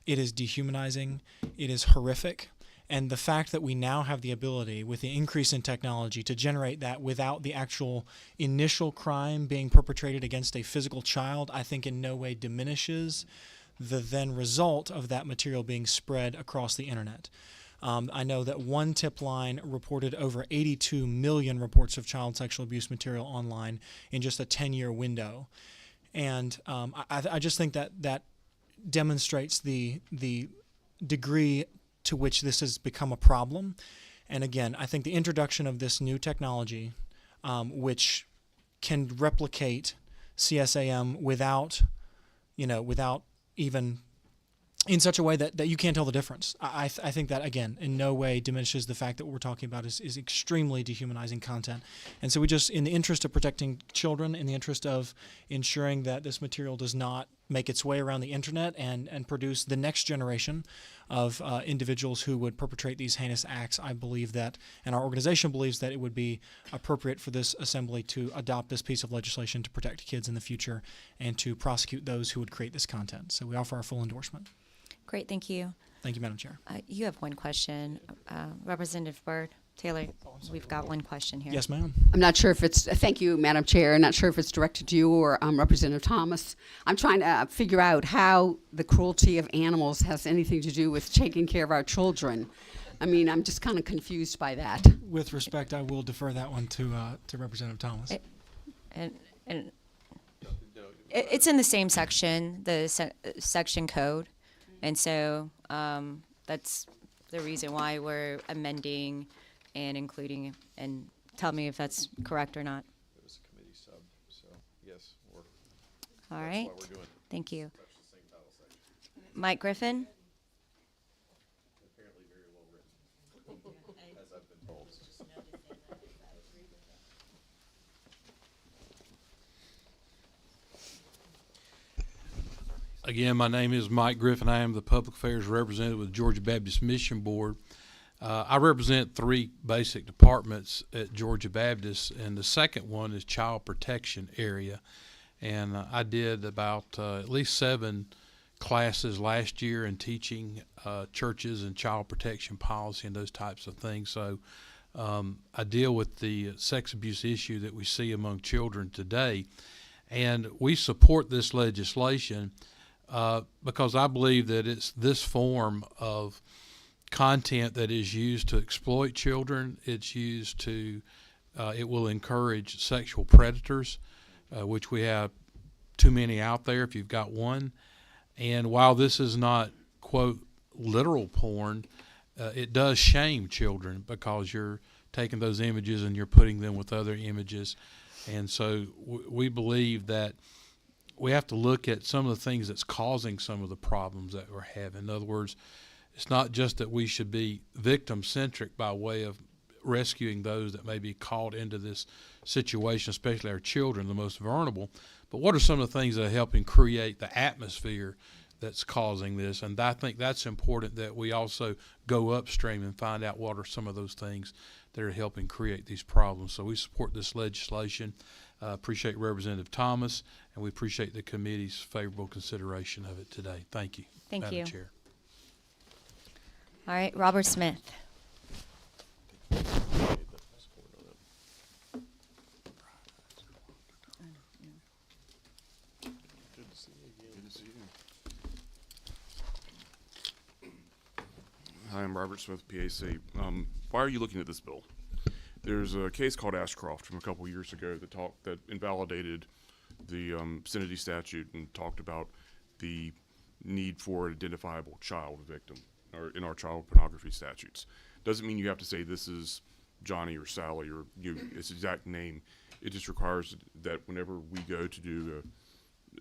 E: It is dehumanizing. It is horrific. And the fact that we now have the ability, with the increase in technology, to generate that without the actual initial crime being perpetrated against a physical child, I think in no way diminishes the then result of that material being spread across the internet. I know that one tip line reported over 82 million reports of child sexual abuse material online in just a 10-year window. And I just think that demonstrates the degree to which this has become a problem. And again, I think the introduction of this new technology, which can replicate CSAM without even in such a way that you can't tell the difference. I think that, again, in no way diminishes the fact that what we're talking about is extremely dehumanizing content. And so we just, in the interest of protecting children, in the interest of ensuring that this material does not make its way around the internet and produce the next generation of individuals who would perpetrate these heinous acts, I believe that, and our organization believes that it would be appropriate for this assembly to adopt this piece of legislation to protect kids in the future and to prosecute those who would create this content. So we offer our full endorsement.
A: Great, thank you.
E: Thank you, Madam Chair.
A: You have one question. Representative Byrd. Taylor, we've got one question here.
E: Yes, ma'am.
O: I'm not sure if it's, thank you, Madam Chair. I'm not sure if it's directed to you or Representative Thomas. I'm trying to figure out how the cruelty of animals has anything to do with taking care of our children. I mean, I'm just kind of confused by that.
E: With respect, I will defer that one to Representative Thomas.
A: And it's in the same section, the section code. And so that's the reason why we're amending and including, and tell me if that's correct or not.
L: It was a committee sub, so yes,
A: all right.
L: that's why we're doing it.
A: Thank you.
L: That's the same title section.
A: Mike Griffin.
L: Apparently very well written, as I've been told.
H: Again, my name is Mike Griffin. I am the Public Affairs Representative with the Georgia Baptist Mission Board. I represent three basic departments at Georgia Baptist, and the second one is Child Protection Area. And I did about at least 7 classes last year in teaching churches and child protection policy and those types of things. So I deal with the sex abuse issue that we see among children today. And we support this legislation because I believe that it's this form of content that is used to exploit children. It's used to, it will encourage sexual predators, which we have too many out there if you've got one. And while this is not, quote, literal porn, it does shame children because you're taking those images and you're putting them with other images. And so we believe that we have to look at some of the things that's causing some of the problems that we're having. In other words, it's not just that we should be victim-centric by way of rescuing those that may be caught into this situation, especially our children, the most vulnerable. But what are some of the things that are helping create the atmosphere that's causing this? And I think that's important, that we also go upstream and find out what are some of those things that are helping create these problems. So we support this legislation. Appreciate Representative Thomas, and we appreciate the committee's favorable consideration of it today. Thank you.
A: Thank
H: Madam
A: you.
H: Chair.
A: All right, Robert Smith.
F: Hi, I'm Robert Smith, PAC. Why are you looking at this bill? There's a case called Ashcroft from a couple years ago that invalidated the obscenity statute and talked about the need for an identifiable child victim, or in our child pornography statutes. Doesn't mean you have to say this is Johnny or Sally or its exact name. It just requires that whenever we go to do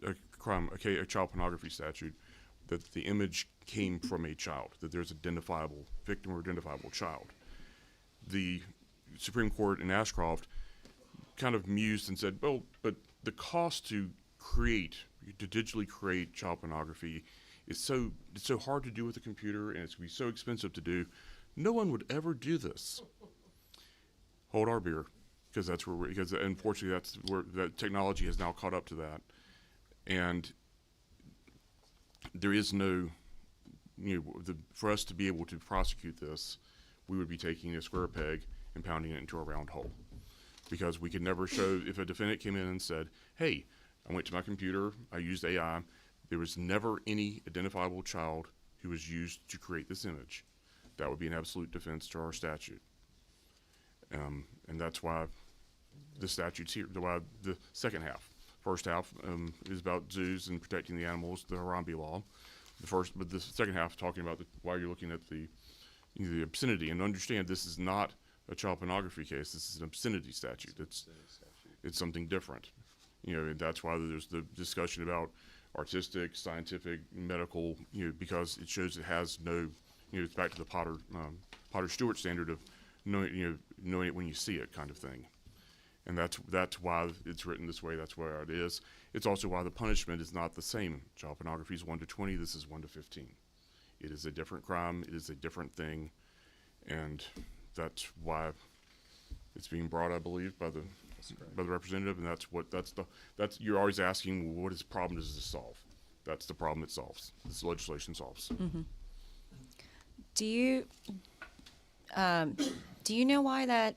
F: a crime, a child pornography statute, that the image came from a child, that there's identifiable victim or identifiable child. The Supreme Court in Ashcroft kind of mused and said, well, but the cost to digitally create child pornography it's so hard to do with a computer, and it's going to be so expensive to do. No one would ever do this. Hold our beer, because unfortunately that's where the technology has now caught up to that, and there is no, for us to be able to prosecute this, we would be taking a square peg and pounding it into a round hole, because we could never show, if a defendant came in and said, hey, I went to my computer, I used AI, there was never any identifiable child who was used to create this image. That would be an absolute defense to our statute. And that's why the statute's here, why the second half. First half is about zoos and protecting the animals, the Harambe law. But the second half talking about why you're looking at the obscenity. And understand, this is not a child pornography case. This is an obscenity statute. It's something different. And that's why there's the discussion about artistic, scientific, medical, because it shows it has no, it's back to the Potter Stewart standard of knowing it when you see it kind of thing. And that's why it's written this way. That's where it is. It's also why the punishment is not the same. Child pornography is 1 to 20. This is 1 to 15. It is a different crime. It is a different thing, and that's why it's being brought, I believe, by the representative. And that's you're always asking, well, what problem does this solve? That's the problem it solves. This legislation solves.
A: Mm-hmm. Do you know why that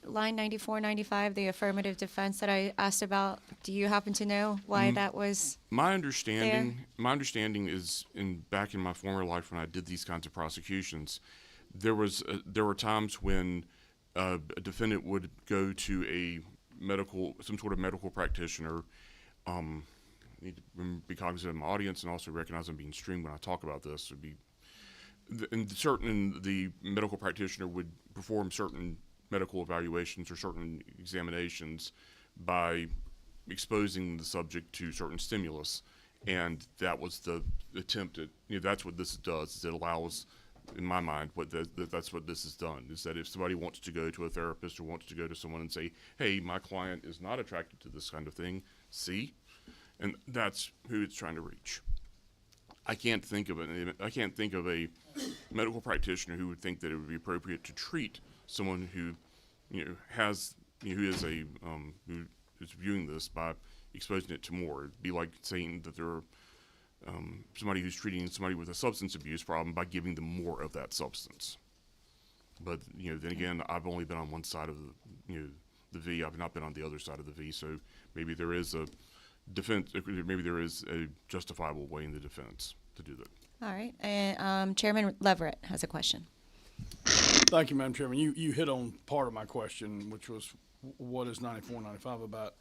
A: line 94, 95, the affirmative defense that I asked about? Do you happen to know why that was?
F: My understanding is back in my former life when I did these kinds of prosecutions, there were times when a defendant would go to some sort of medical practitioner. Need to be cognizant of my audience and also recognize I'm being streamed when I talk about this. The medical practitioner would perform certain medical evaluations or certain examinations by exposing the subject to certain stimulus, and that was the attempt at, that's what this does, is it allows, in my mind, that's what this has done, is that if somebody wants to go to a therapist or wants to go to someone and say, hey, my client is not attracted to this kind of thing, see? And that's who it's trying to reach. I can't think of a medical practitioner who would think that it would be appropriate to treat someone who, who is viewing this by exposing it to more. It'd be like saying that there are somebody who's treating somebody with a substance abuse problem by giving them more of that substance. But then again, I've only been on one side of the V. I've not been on the other side of the V. So maybe there is a defense. Maybe there is a justifiable way in the defense to do that.
A: All right, and Chairman Leverett has a question.
P: Thank you, Madam Chairman. You hit on part of my question, which was what is 94, 95 about.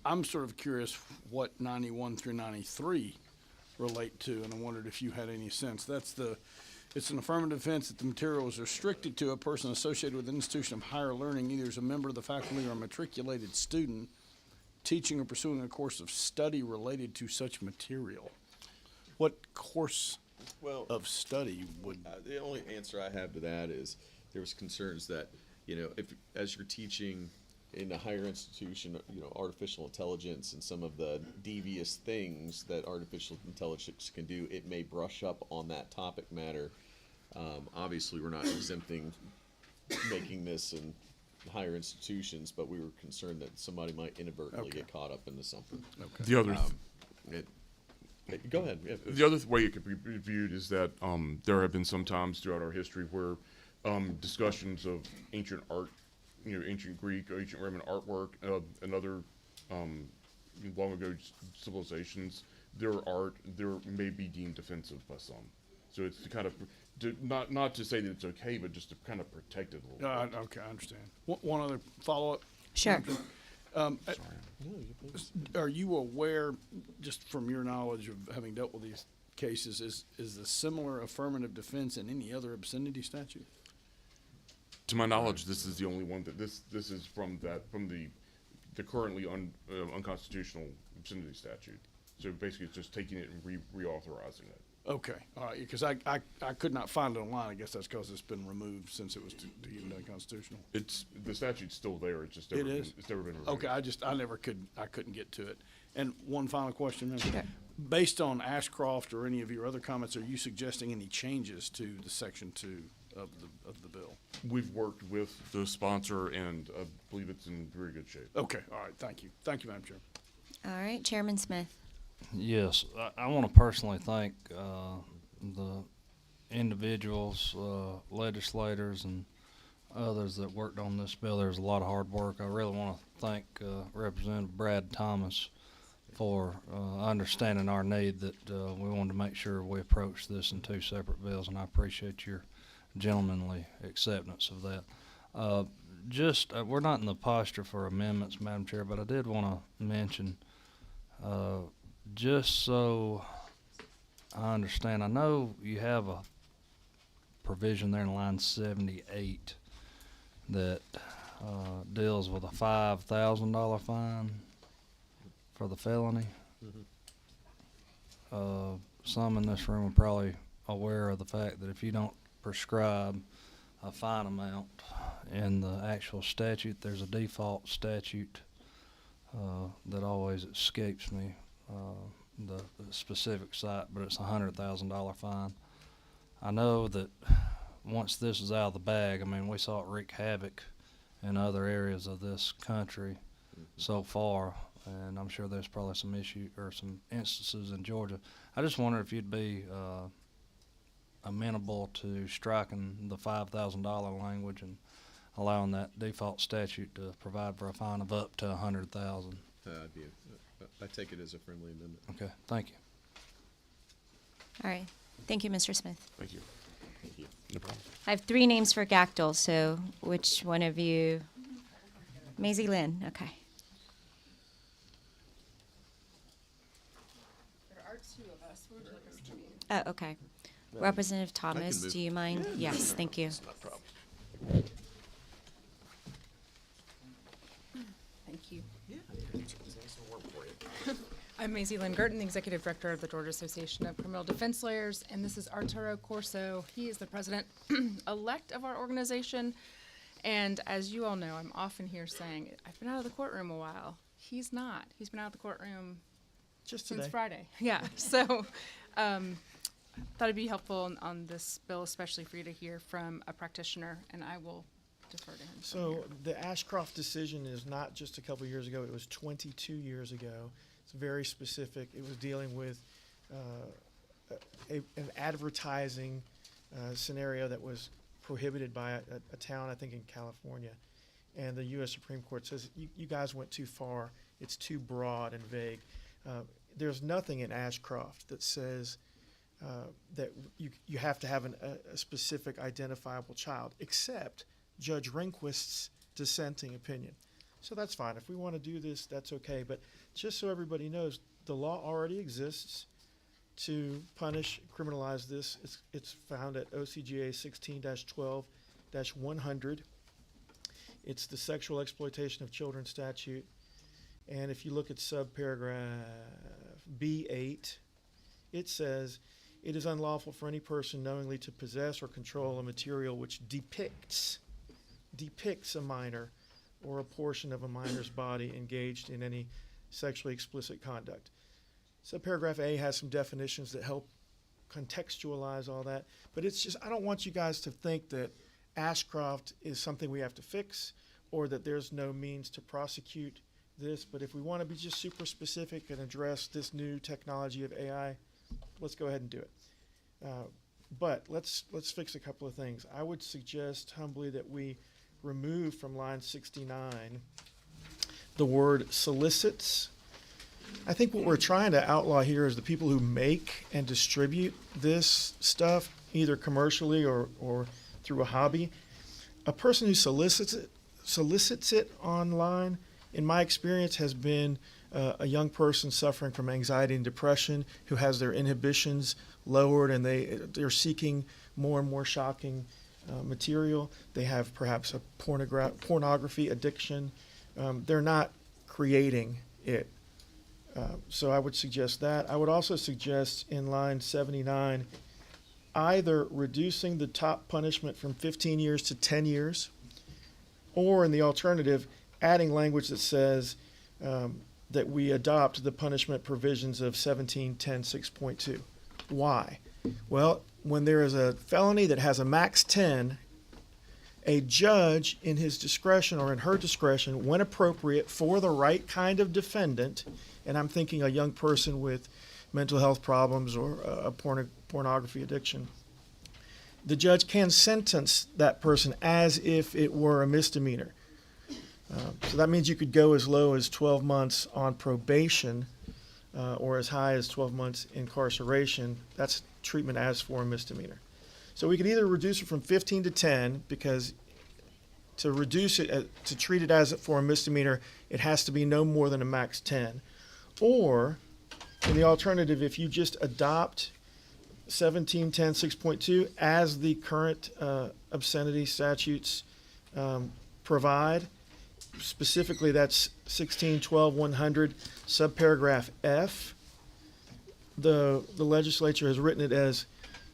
P: I'm sort of curious what 91 through 93 relate to, and I wondered if you had any sense. It's an affirmative defense that the material is restricted to a person associated with an institution of higher learning, either as a member of the faculty or a matriculated student, teaching or pursuing a course of study related to such material. What course of study would...
L: the only answer I have to that is there was concerns that you know, if as you're teaching in a higher institution, you know, artificial intelligence and some of the devious things that artificial intelligence can do, it may brush up on that topic matter. Obviously, we're not exempting making this in higher institutions, but we were concerned that somebody might inadvertently get caught up into something.
F: The other,
L: go ahead. Yeah.
F: the other way it could be viewed is that there have been some times throughout our history where discussions of ancient art, you know, ancient Greek, or ancient Roman artwork, and other long ago civilizations, their art, there may be deemed offensive by some. So it's to kind of, not to say that it's okay, but just to kind of protect it a little bit.
P: Okay, I understand. One other follow-up?
A: Sure.
P: Are you aware, just from your knowledge of having dealt with these cases, is the similar affirmative defense in any other obscenity statute?
F: To my knowledge, this is the only one that this is from the currently unconstitutional obscenity statute. So basically, it's just taking it and reauthorizing it.
P: Okay, all right, because I could not find it online. I guess that's because it's been removed since it was deemed unconstitutional.
F: The statute's still there. It's just
P: It is?
F: it's never been removed.
P: Okay, I couldn't get to it. And one final question, Ma'am. Sure. Based on Ashcroft or any of your other comments, are you suggesting any changes to the Section 2 of the bill?
F: We've worked with the sponsor, and I believe it's in very good shape.
P: Okay, all right, thank you. Thank you, Madam Chair.
A: All right, Chairman Smith.
Q: Yes, I want to personally thank the individuals, legislators, and others that worked on this bill. There's a lot of hard work. I really want to thank Representative Brad Thomas for understanding our need that we wanted to make sure we approach this in two separate bills, and I appreciate your gentlemanly acceptance of that. We're not in the posture for amendments, Madam Chair, but I did want to mention, just so I understand, I know you have a provision there in line 78 that deals with a $5,000 fine for the felony. Some in this room are probably aware of the fact that if you don't prescribe a fine amount in the actual statute, there's a default statute that always escapes me, the specific site, but it's a $100,000 fine. I know that once this is out of the bag, I mean, we saw it wreak havoc in other areas of this country so far, and I'm sure there's probably some issue or some instances in Georgia. I just wonder if you'd be amenable to striking the $5,000 language and allowing that default statute to provide for a fine of up to $100,000.
L: I take it as a friendly amendment.
Q: Okay, thank you.
A: All right. Thank you, Mr. Smith.
F: Thank you.
L: Thank you.
F: No problem.
A: I have 3 names for Gactyl, so which one of you? Maisie Lynn, okay.
N: There are 2 of us. Where would you like us to meet?
A: Oh, okay. Representative Thomas,
L: move.
A: do you mind? Yes, thank you.
L: No problem.
N: Thank you.
L: Yeah.
N: I'm Maisie Lynn Gerton, the Executive Director of the Georgia Association of Criminal Defense Lawyers, and this is Arturo Corso. He is the president-elect of our organization, and as you all know, I'm often here saying, I've been out of the courtroom a while. He's not. He's been out of the courtroom
E: Just
N: since
E: today.
N: Friday. Yeah, so thought it'd be helpful on this bill, especially for you to hear from a practitioner, and I will defer to him.
E: So the Ashcroft decision is not just a couple years ago, it was 22 years ago. It's very specific. It was dealing with an advertising scenario that was prohibited by a town, I think in California. And the U.S. Supreme Court says, you guys went too far. It's too broad and vague. There's nothing in Ashcroft that says that you have to have a specific identifiable child, except Judge Rehnquist's dissenting opinion. So that's fine. If we want to do this, that's okay. But just so everybody knows, the law already exists to punish, criminalize this. It's found at OCGA 16-12-100. It's the sexual exploitation of children statute. And if you look at subparagraph B8, it says, it is unlawful for any person knowingly to possess or control a material which depicts
R: depicts a minor or a portion of a minor's body engaged in any sexually explicit conduct. Subparagraph A has some definitions that help contextualize all that, but it's just, I don't want you guys to think that Ashcroft is something we have to fix or that there's no means to prosecute this, but if we want to be just super specific and address this new technology of AI, let's go ahead and do it. But let's fix a couple of things. I would suggest humbly that we remove from line 69 the word solicits. I think what we're trying to outlaw here is the people who make and distribute this stuff, either commercially or through a hobby. A person who solicits it online, in my experience, has been a young person suffering from anxiety and depression who has their inhibitions lowered, and they're seeking more and more shocking material. They have perhaps a pornography addiction. They're not creating it. So I would suggest that. I would also suggest in line 79 either reducing the top punishment from 15 years to 10 years, or in the alternative, adding language that says that we adopt the punishment provisions of 1710.6.2. Why? Well, when there is a felony that has a max 10, a judge in his discretion or in her discretion, when appropriate for the right kind of defendant, and I'm thinking a young person with mental health problems or a pornography addiction, the judge can sentence that person as if it were a misdemeanor. So that means you could go as low as 12 months on probation or as high as 12 months incarceration. That's treatment as for a misdemeanor. So we could either reduce it from 15 to 10, because to reduce it, to treat it as for a misdemeanor, it has to be no more than a max 10. Or, in the alternative, if you just adopt 1710.6.2 as the current obscenity statutes provide, specifically that's 1612.100 subparagraph F, the legislature has written it as,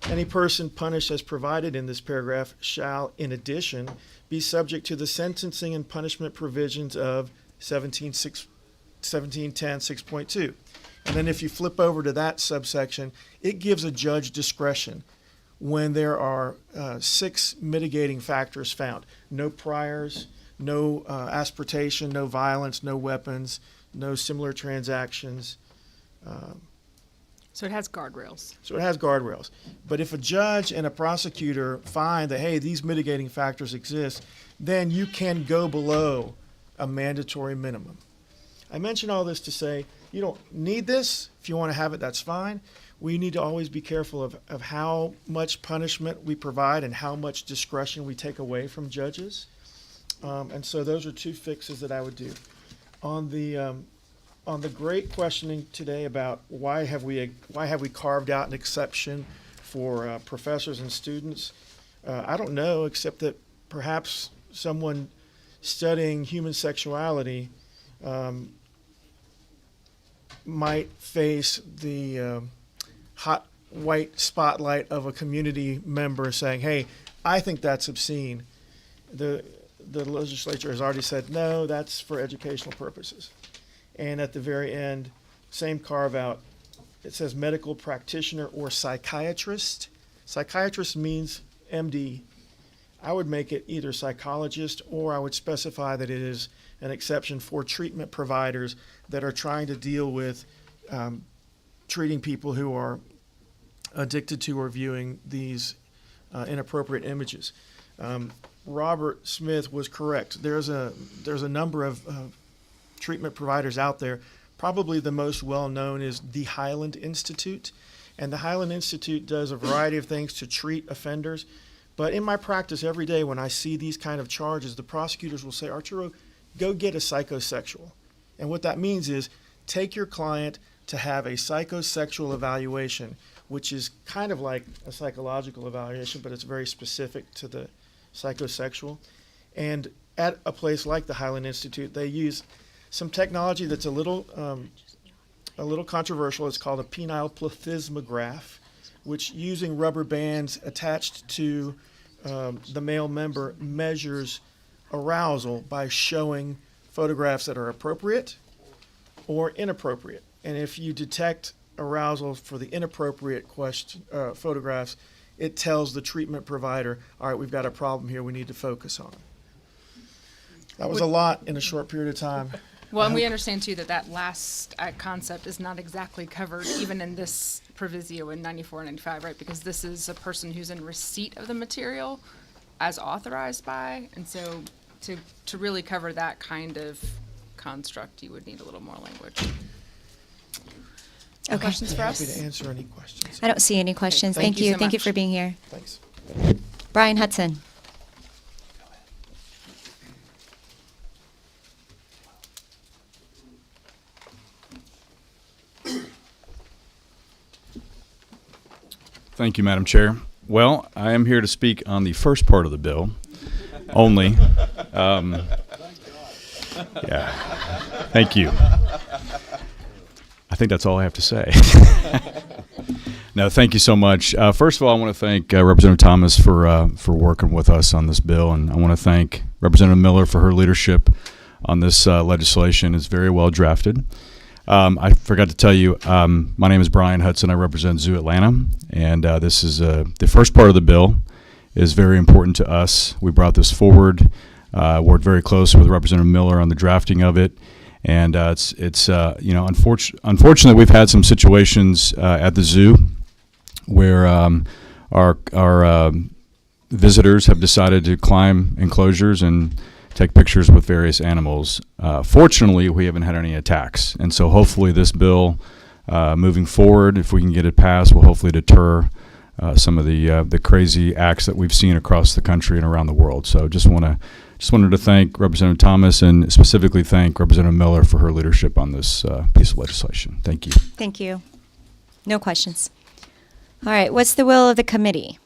R: any person punished as provided in this paragraph shall, in addition, be subject to the sentencing and punishment provisions of 1710.6.2. And then if you flip over to that subsection, it gives a judge discretion when there are 6 mitigating factors found. No priors, no asportation, no violence, no weapons, no similar transactions.
S: So it has guardrails.
R: So it has guardrails. But if a judge and a prosecutor find that, hey, these mitigating factors exist, then you can go below a mandatory minimum. I mention all this to say you don't need this. If you want to have it, that's fine. We need to always be careful of how much punishment we provide and how much discretion we take away from judges. And so those are 2 fixes that I would do. On the great questioning today about why have we carved out an exception for professors and students, I don't know, except that perhaps someone studying human sexuality might face the hot white spotlight of a community member saying, hey, I think that's obscene. The legislature has already said, no, that's for educational purposes. And at the very end, same carve out, it says medical practitioner or psychiatrist. Psychiatrist means MD. I would make it either psychologist, or I would specify that it is an exception for treatment providers that are trying to deal with treating people who are addicted to or viewing these inappropriate images. Robert Smith was correct. There's a number of treatment providers out there. Probably the most well-known is the Highland Institute. And the Highland Institute does a variety of things to treat offenders. But in my practice every day when I see these kind of charges, the prosecutors will say, Arturo, go get a psychosexual. And what that means is take your client to have a psychosexual evaluation, which is kind of like a psychological evaluation, but it's very specific to the psychosexual. And at a place like the Highland Institute, they use some technology that's a little controversial. It's called a penile plethysmograph, which, using rubber bands attached to the male member, measures arousal by showing photographs that are appropriate or inappropriate. And if you detect arousal for the inappropriate photographs, it tells the treatment provider, all right, we've got a problem here we need to focus on. That was a lot in a short period of time.
S: Well, and we understand too that that last concept is not exactly covered even in this proviso in 94 and 95, right? Because this is a person who's in receipt of the material as authorized by, and so to really cover that kind of construct, you would need a little more language.
A: Okay.
S: Questions for
R: Happy
S: us?
R: to answer any questions.
A: I don't see any questions.
S: thank
A: Thank
S: you
A: you.
S: so
A: Thank you
S: much.
A: for being here.
R: Thanks.
A: Brian Hudson.
T: Thank you, Madam Chair. Well, I am here to speak on the first part of the bill only. Yeah. Thank you. I think that's all I have to say. No, thank you so much. First of all, I want to thank Representative Thomas for working with us on this bill, and I want to thank Representative Miller for her leadership on this legislation. It's very well drafted. I forgot to tell you, my name is Brian Hudson. I represent Zoo Atlanta, and this is the first part of the bill is very important to us. We brought this forward, worked very closely with Representative Miller on the drafting of it, and it's you know, unfortunately we've had some situations at the zoo where our visitors have decided to climb enclosures and take pictures with various animals. Fortunately, we haven't had any attacks, and so hopefully this bill, moving forward, if we can get it passed, will hopefully deter some of the crazy acts that we've seen across the country and around the world. So just wanted to thank Representative Thomas and specifically thank Representative Miller for her leadership on this piece of legislation. Thank you.
A: Thank you. No questions. All right. What's the will of the committee?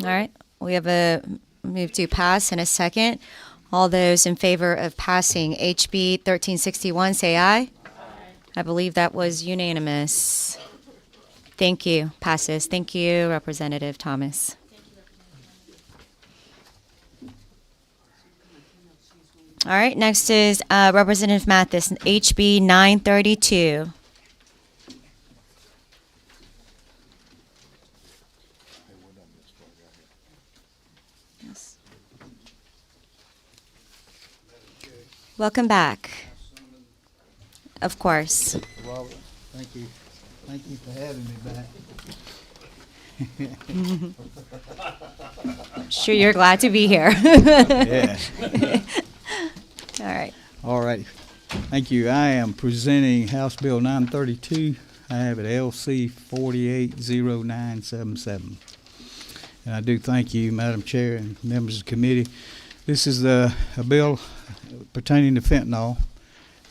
A: All right. We have a move to pass in a second. All those in favor of passing HB 1361, say aye. Aye. I believe that was unanimous. Thank you. Passes. Thank you, Representative Thomas. All right. Next is Representative Mathis, HB 932. Welcome back. Of course.
U: Robert, thank you. Thank you for having me back.
A: Sure, you're glad to be here.
U: Yeah.
A: All right.
U: All right. Thank you. I am presenting House Bill 932. I have it LC 480977. And I do thank you, Madam Chair and members of the committee. This is a bill pertaining to fentanyl.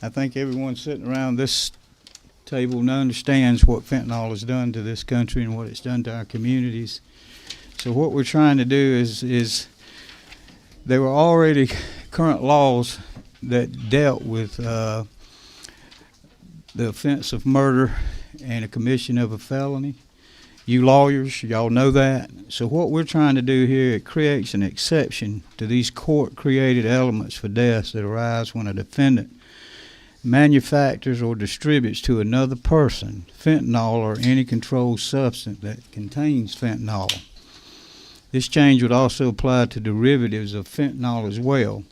U: I think everyone sitting around this table understands what fentanyl has done to this country and what it's done to our communities. So what we're trying to do is there were already current laws that dealt with the offense of murder and a commission of a felony. You lawyers, y'all know that. So what we're trying to do here, it creates an exception to these court-created elements for deaths that arise when a defendant manufactures or distributes to another person fentanyl or any controlled substance that contains fentanyl. This change would also apply to derivatives of fentanyl as well.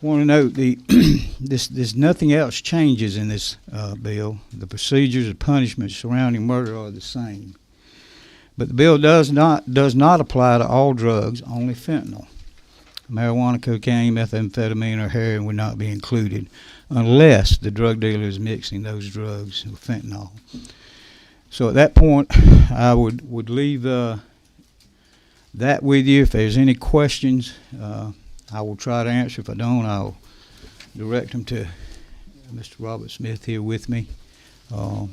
U: I want to note there's nothing else changes in this bill. The procedures and punishments surrounding murder are the same. But the bill does not apply to all drugs, only fentanyl. Marijuana, cocaine, methamphetamine, or heroin would not be included unless the drug dealer is mixing those drugs with fentanyl. So at that point, I would leave that with you. If there's any questions, I will try to answer. If I don't, I'll direct them to Mr. Robert Smith here with me.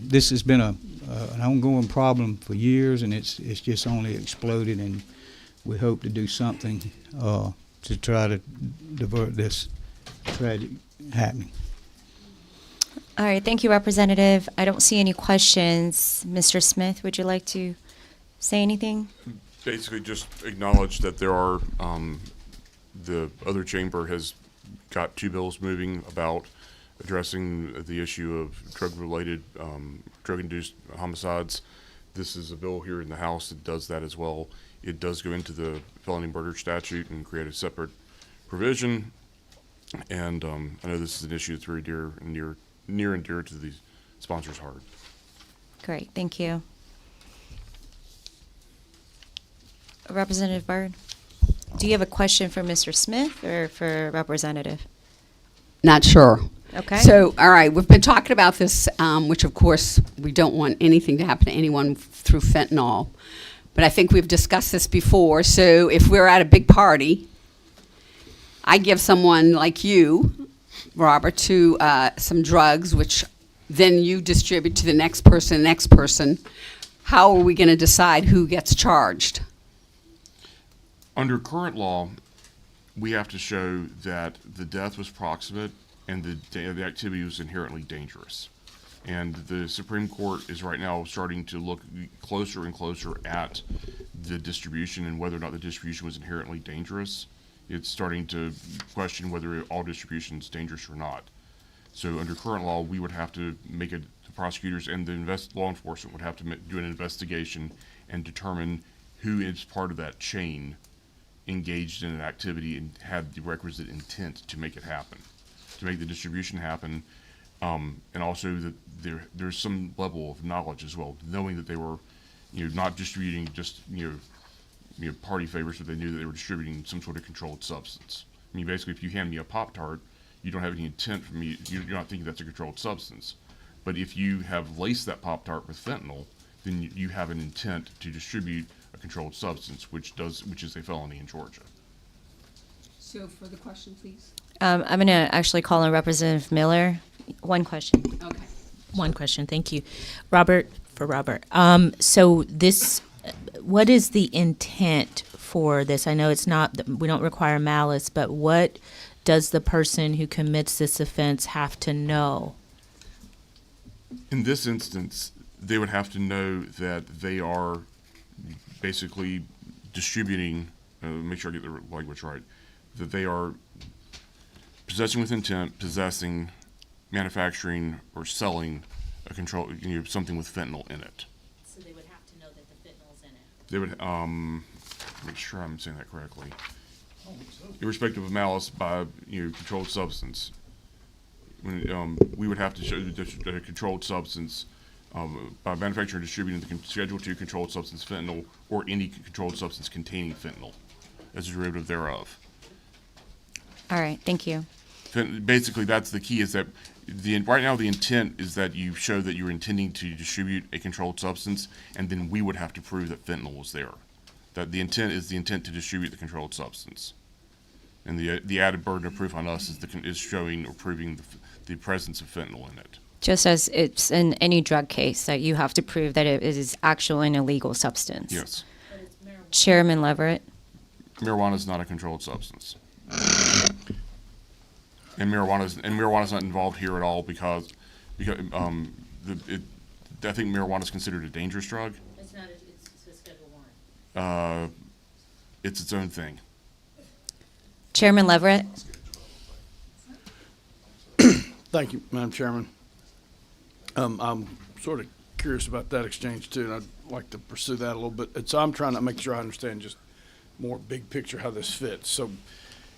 U: This has been an ongoing problem for years, and it's just only exploded, and we hope to do something to try to divert this tragic happening.
A: All right. Thank you, Representative. I don't see any questions. Mr. Smith, would you like to say anything?
F: Basically just acknowledge that there are the other chamber has got two bills moving about addressing the issue of drug-related, drug-induced homicides. This is a bill here in the House that does that as well. It does go into the felony murder statute and create a separate provision. And I know this is an issue that's very near and dear to the sponsor's heart.
A: Great, thank you. Representative Byrd, do you have a question for Mr. Smith or for Representative?
O: Not sure.
A: Okay.
O: So, all right, we've been talking about this, which of course we don't want anything to happen to anyone through fentanyl. But I think we've discussed this before. So if we're at a big party, I give someone like you, Robert, some drugs, which then you distribute to the next person. How are we going to decide who gets charged?
F: Under current law, we have to show that the death was proximate and the activity was inherently dangerous. And the Supreme Court is right now starting to look closer and closer at the distribution and whether or not the distribution was inherently dangerous. It's starting to question whether all distribution is dangerous or not. So under current law, we would have to make the prosecutors and the law enforcement would have to do an investigation and determine who is part of that chain engaged in an activity and had the requisite intent to make it happen, to make the distribution happen, and also that there's some level of knowledge as well, knowing that they were, not distributing just party favors, but they knew that they were distributing some sort of controlled substance. I mean, basically, if you hand me a Pop-Tart, you don't have any intent for me. You're not thinking that's a controlled substance. But if you have laced that Pop-Tart with fentanyl, then you have an intent to distribute a controlled substance, which is a felony in Georgia.
O: So for the question, please.
A: I'm going to actually call on Representative Miller. One question.
O: Okay.
K: One question, thank you. Robert. So this, what is the intent for this? I know it's not, we don't require malice, but what does the person who commits this offense have to know?
F: In this instance, they would have to know that they are basically distributing, make sure I get the language right, that they are possessing with intent, possessing, manufacturing, or selling a control, something with fentanyl in it.
K: So they would have to know that the fentanyl's in it.
F: They would, make sure I'm saying that correctly. Irrespective of malice by, controlled substance. When, we would have to show the controlled substance by manufacturing and distributing the Schedule II controlled substance fentanyl or any controlled substance containing fentanyl as a derivative thereof.
A: All right, thank you.
F: Basically, that's the key, is that right now the intent is that you show that you're intending to distribute a controlled substance, and then we would have to prove that fentanyl was there. That the intent is the intent to distribute the controlled substance. And the added burden of proof on us is showing or proving the presence of fentanyl in it.
A: Just as it's in any drug case that you have to prove that it is actual and illegal substance.
F: Yes.
A: Chairman Leverett.
F: Marijuana is not a controlled substance. And marijuana's not involved here at all because I think marijuana is considered a dangerous drug.
K: It's not. It's a Schedule I.
F: It's its own thing.
A: Chairman Leverett.
P: Thank you, Madam Chairman. I'm sort of curious about that exchange too, and I'd like to pursue that a little bit. So I'm trying to make sure I understand just more big picture how this fits. So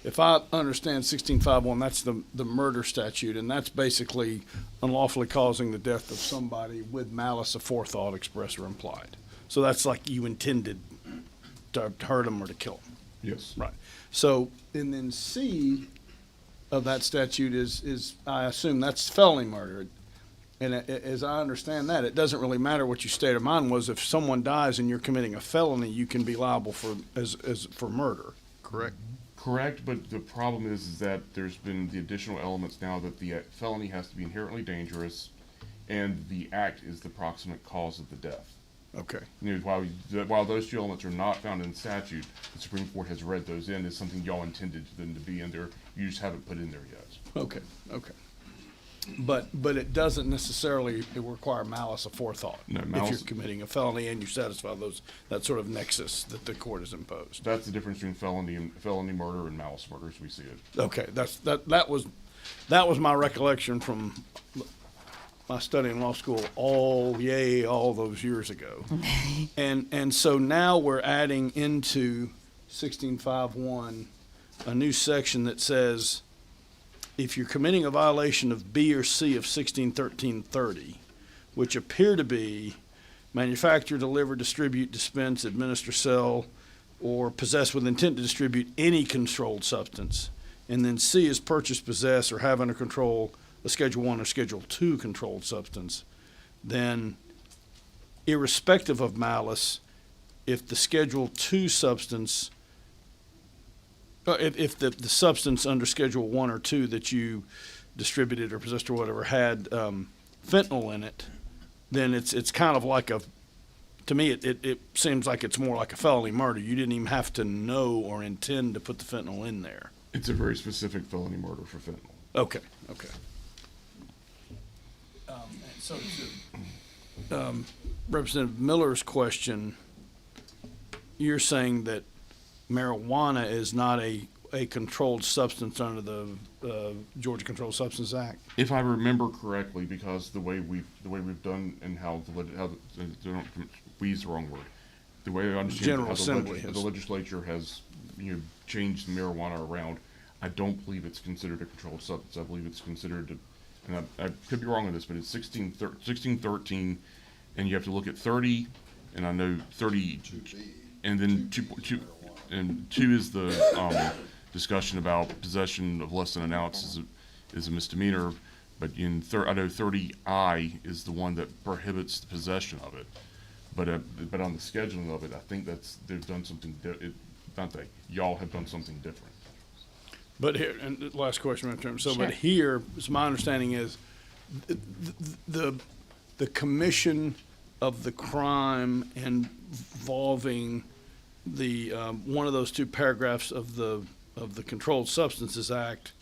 P: if I understand 1651, that's the murder statute, and that's basically unlawfully causing the death of somebody with malice aforethought, express or implied. So that's like you intended to hurt them or to kill them.
F: Yes.
P: Right. So, and then C of that statute is I assume that's felony murder. And as I understand that, it doesn't really matter what your state of mind was. If someone dies and you're committing a felony, you can be liable for murder. Correct.
F: Correct, but the problem is that there's been the additional elements now that the felony has to be inherently dangerous, and the act is the proximate cause of the death.
P: Okay.
F: While those two elements are not found in statute, the Supreme Court has read those in as something y'all intended them to be in there. You just haven't put in there yet.
P: Okay. Okay. but it doesn't necessarily require malice aforethought.
F: No,
P: if
F: malice-
P: you're committing a felony and you satisfy that sort of nexus that the court has imposed.
F: That's the difference between felony murder and malice murder as we see it.
P: Okay, that was my recollection from my study in law school all those years ago. and so now we're adding into 16.5.1 a new section that says if you're committing a violation of B or C of 1613.30, which appear to be manufacture, deliver, distribute, dispense, administer, sell, or possess with intent to distribute any controlled substance, and then C is purchase, possess, or have under control a Schedule I or Schedule II controlled substance, then irrespective of malice, if the Schedule II substance, if the substance under Schedule I or II that you distributed or possessed or whatever had fentanyl in it, then it's kind of like to me it seems like it's more like a felony murder. You didn't even have to know or intend to put the fentanyl in there.
F: It's a very specific felony murder for fentanyl.
P: Okay. So to Representative Miller's question, you're saying that marijuana is not a controlled substance under the Georgia Controlled Substance Act?
F: If I remember correctly, because the way we've done and how we use the wrong word. The way I understand
P: General
F: how
P: Assembly
F: the legislature has changed marijuana around, I don't believe it's considered a controlled substance. I believe it's considered, and I could be wrong on this, but it's 1613, and you have to look at 30, and I know 30, and then 2 is the discussion about possession of less than an ounce is a misdemeanor, but I know 30I is the one that prohibits the possession of it. But on the scheduling of it, I think they've done something. Y'all have done something different.
P: But here, and the last question, Madam Chairman. So,
K: Sure.
P: but here, so my understanding is the commission of the crime involving the one of those two paragraphs of the Controlled Substances Act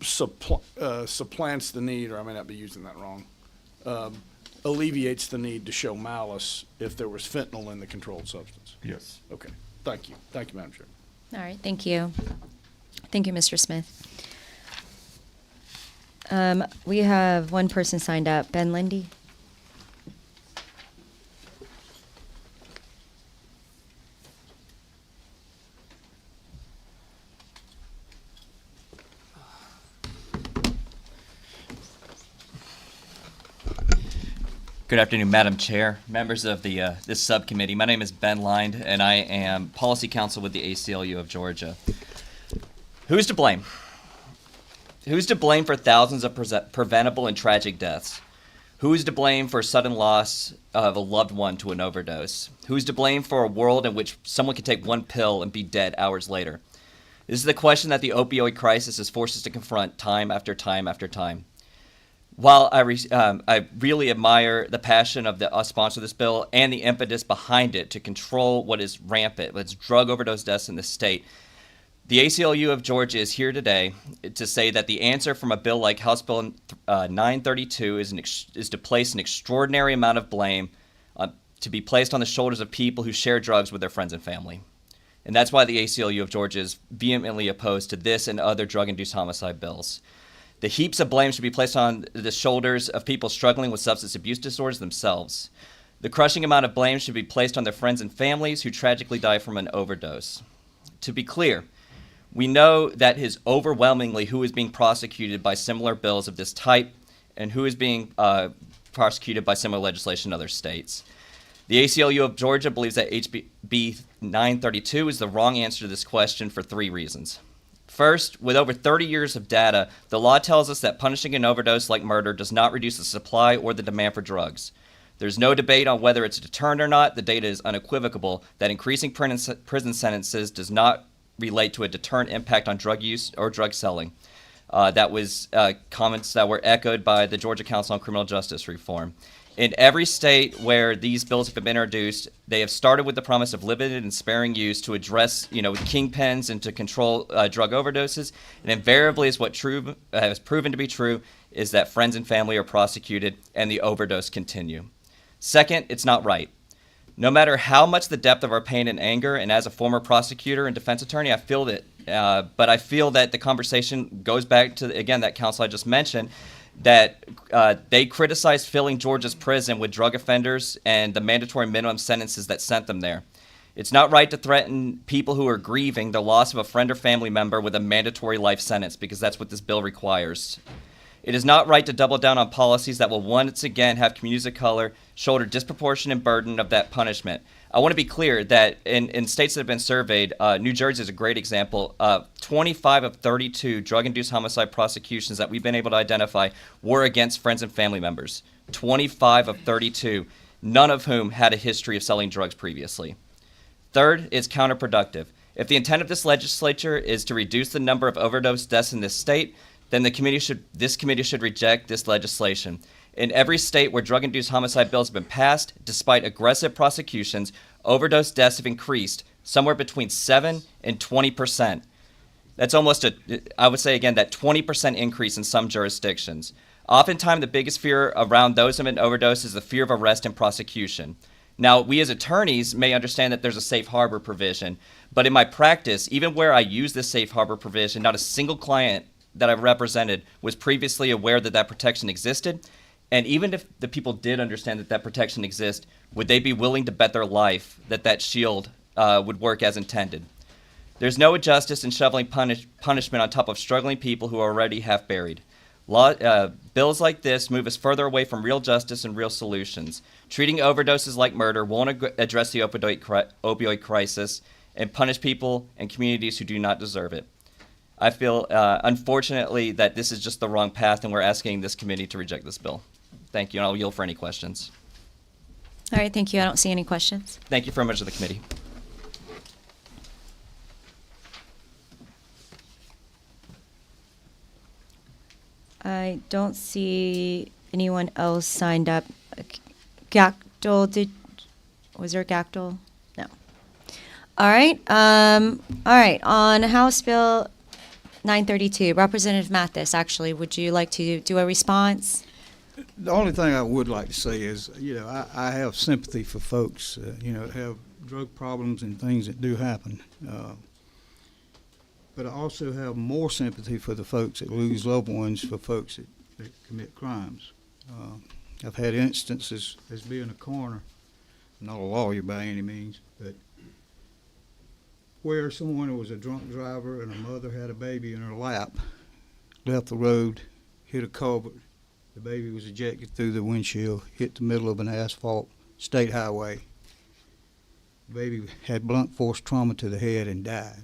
P: supplants the need, or I may not be using that wrong, alleviates the need to show malice if there was fentanyl in the controlled substance.
F: Yes.
P: Okay. Thank you, Madam Chair.
A: All right, thank you. Thank you, Mr. Smith. We have one person signed up, Ben Lindy.
B: Good afternoon, Madam Chair, members of this subcommittee. My name is Ben Lind, and I am Policy Counsel with the ACLU of Georgia. Who's to blame? Who's to blame for thousands of preventable and tragic deaths? Who's to blame for sudden loss of a loved one to an overdose? Who's to blame for a world in which someone can take one pill and be dead hours later? This is the question that the opioid crisis has forced us to confront time after time after time. While I really admire the passion of the sponsor of this bill and the impetus behind it to control what is rampant, what's drug overdose deaths in the state, the ACLU of Georgia is here today to say that the answer from a bill like House Bill 932 is to place an extraordinary amount of blame to be placed on the shoulders of people who share drugs with their friends and family. And that's why the ACLU of Georgia is vehemently opposed to this and other drug-induced homicide bills. The heaps of blame should be placed on the shoulders of people struggling with substance abuse disorders themselves. The crushing amount of blame should be placed on their friends and families who tragically die from an overdose. To be clear, we know that is overwhelmingly who is being prosecuted by similar bills of this type and who is being prosecuted by similar legislation in other states. The ACLU of Georgia believes that HB 932 is the wrong answer to this question for 3 reasons. First, with over 30 years of data, the law tells us that punishing an overdose like murder does not reduce the supply or the demand for drugs. There's no debate on whether it's a deterrent or not. The data is unequivocal that increasing prison sentences does not relate to a deterrent impact on drug use or drug selling. That was comments that were echoed by the Georgia Council on Criminal Justice Reform. In every state where these bills have been introduced, they have started with the promise of limited and sparing use to address, kingpins and to control drug overdoses. And invariably, is what has proven to be true is that friends and family are prosecuted and the overdose continue. Second, it's not right. No matter how much the depth of our pain and anger, and as a former prosecutor and defense attorney, I feel that, but I feel that the conversation goes back to, again, that counsel I just mentioned, that they criticized filling Georgia's prison with drug offenders and the mandatory minimum sentences that sent them there. It's not right to threaten people who are grieving the loss of a friend or family member with a mandatory life sentence, because that's what this bill requires. It is not right to double down on policies that will once again have communities of color shoulder disproportionate burden of that punishment. I want to be clear that in states that have been surveyed, New Jersey is a great example. 25 of 32 drug-induced homicide prosecutions that we've been able to identify were against friends and family members. 25 of 32, none of whom had a history of selling drugs previously. Third, it's counterproductive. If the intent of this legislature is to reduce the number of overdose deaths in this state, then this committee should reject this legislation. In every state where drug-induced homicide bills have been passed, despite aggressive prosecutions, overdose deaths have increased somewhere between 7 and 20%. That's almost I would say again, that 20% increase in some jurisdictions. Oftentimes, the biggest fear around those of an overdose is the fear of arrest and prosecution. Now, we as attorneys may understand that there's a safe harbor provision, but in my practice, even where I use this safe harbor provision, not a single client that I've represented was previously aware that that protection existed. And even if the people did understand that that protection exists, would they be willing to bet their life that that shield would work as intended? There's no justice in shoveling punishment on top of struggling people who are already half buried. Bills like this move us further away from real justice and real solutions. Treating overdoses like murder won't address the opioid crisis and punish people and communities who do not deserve it. I feel, unfortunately, that this is just the wrong path, and we're asking this committee to reject this bill. Thank you, and I'll yield for any questions.
A: All right, thank you. I don't see any questions.
B: Thank you very much to the committee.
A: I don't see anyone else signed up. Gactal, was there Gactal? No. All right. On House Bill 932, Representative Mathis, actually, would you like to do a response?
U: The only thing I would like to say is, I have sympathy for folks, that have drug problems and things that do happen. But I also have more sympathy for the folks that lose loved ones, for folks that commit crimes. I've had instances as being a coroner, not a lawyer by any means, but where someone was a drunk driver and a mother had a baby in her lap, left the road, hit a culvert. The baby was ejected through the windshield, hit the middle of an asphalt state highway. The baby had blunt force trauma to the head and died.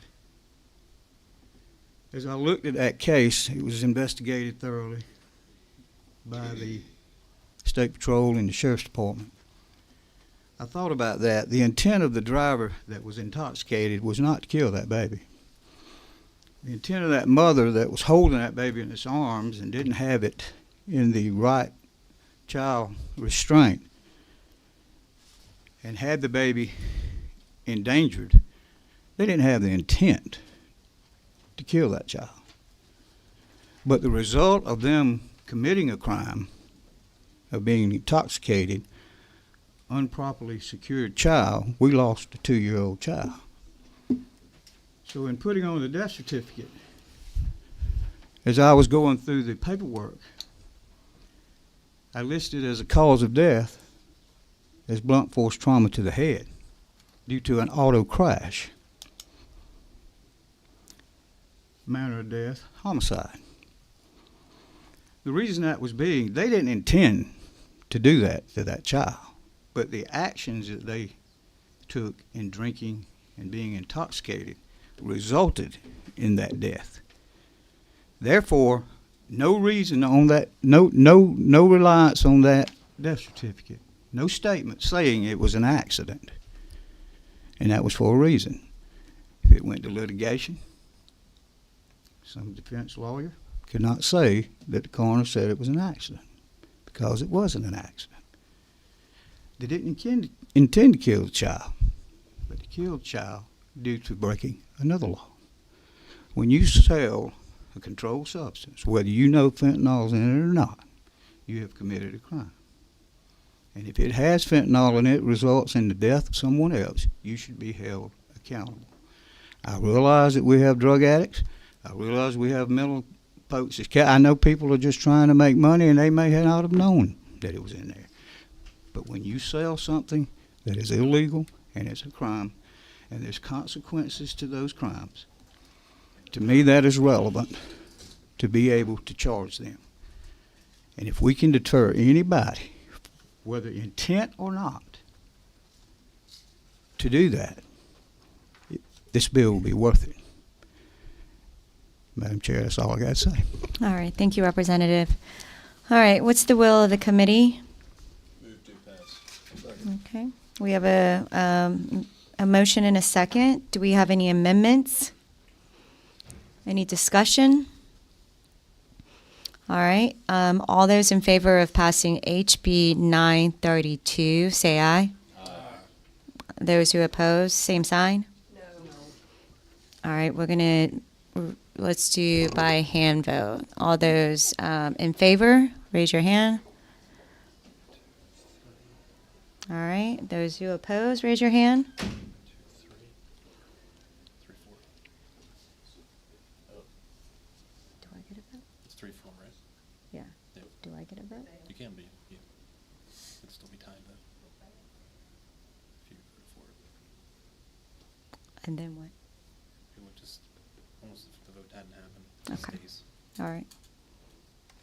U: As I looked at that case, it was investigated thoroughly by the State Patrol and the Sheriff's Department. I thought about that. The intent of the driver that was intoxicated was not to kill that baby. The intent of that mother that was holding that baby in its arms and didn't have it in the right child restraint and had the baby endangered, they didn't have the intent to kill that child. But the result of them committing a crime of being intoxicated, improperly secured child, we lost a 2-year-old child. So in putting on the death certificate, as I was going through the paperwork, I listed as a cause of death as blunt force trauma to the head due to an auto crash. Manner of death, homicide. The reason that was being, they didn't intend to do that to that child, but the actions that they took in drinking and being intoxicated resulted in that death. Therefore, no reason on that, no reliance on that death certificate, no statement saying it was an accident, and that was for a reason. If it went to litigation, some defense lawyer could not say that the coroner said it was an accident, because it wasn't an accident. They didn't intend to kill the child, but they killed the child due to breaking another law. When you sell a controlled substance, whether you know fentanyl's in it or not, you have committed a crime. And if it has fentanyl in it, results in the death of someone else, you should be held accountable. I realize that we have drug addicts. I realize we have mental folks. I know people are just trying to make money, and they may not have known that it was in there. But when you sell something that is illegal and it's a crime, and there's consequences to those crimes, to me that is relevant to be able to charge them. And if we can deter anybody, whether intent or not, to do that, this bill will be worth it. Madam Chair, that's all I got to say.
A: All right, thank you, Representative. All right, what's the will of the committee?
H: Move to pass.
A: Okay, we have a motion and a second. Do we have any amendments? Any discussion? All right, all those in favor of passing HB 932, say aye. Aye. Those who oppose, same sign? No. All right, let's do by hand vote. All those in favor, raise your hand. All right, those who oppose, raise your hand.
M: It's 3-4, right?
A: Yeah.
M: Yep.
A: Do I get a vote?
M: You can be. Yeah. It'd still be tied though. If you vote for it.
A: And then what?
M: It would just, almost if the vote hadn't happened.
A: Okay.
M: Stays.
A: All right.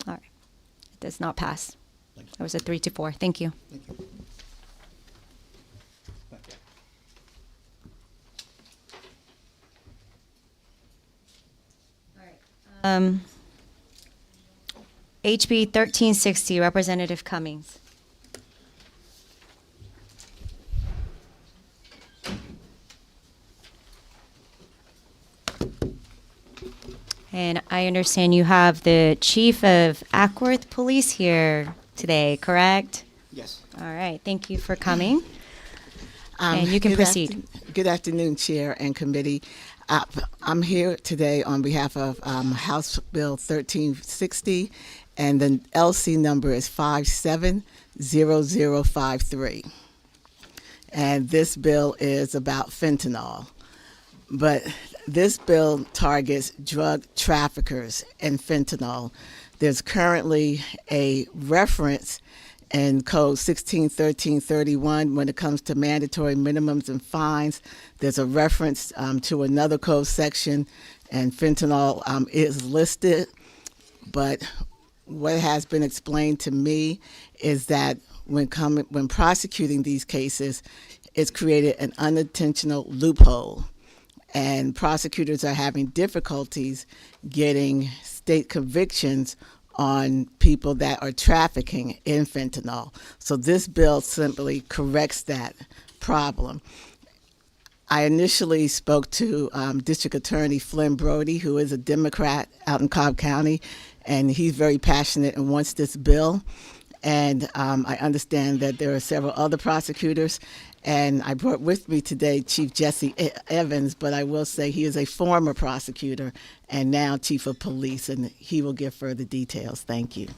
A: All right. It does not pass. That was a 3-4. Thank you.
U: Thank you.
A: HB 1360, Representative Cummings. And I understand you have the Chief of Ackworth Police here today, correct?
D: Yes.
A: All right, thank you for coming. And you can proceed.
D: Good afternoon, Chair and Committee. I'm here today on behalf of House Bill 1360, and the LC number is 570053. And this bill is about fentanyl. But this bill targets drug traffickers and fentanyl. There's currently a reference in Code 161331 when it comes to mandatory minimums and fines. There's a reference to another code section, and fentanyl is listed. But what has been explained to me is that when prosecuting these cases, it's created an unintentional loophole, and prosecutors are having difficulties getting state convictions on people that are trafficking in fentanyl. So this bill simply corrects that problem. I initially spoke to District Attorney Flynn Brody, who is a Democrat out in Cobb County, and he's very passionate and wants this bill. And I understand that there are several other prosecutors, and I brought with me today Chief Jesse Evans, but I will say he is a former prosecutor and now Chief of Police, and he will give further details. Thank you.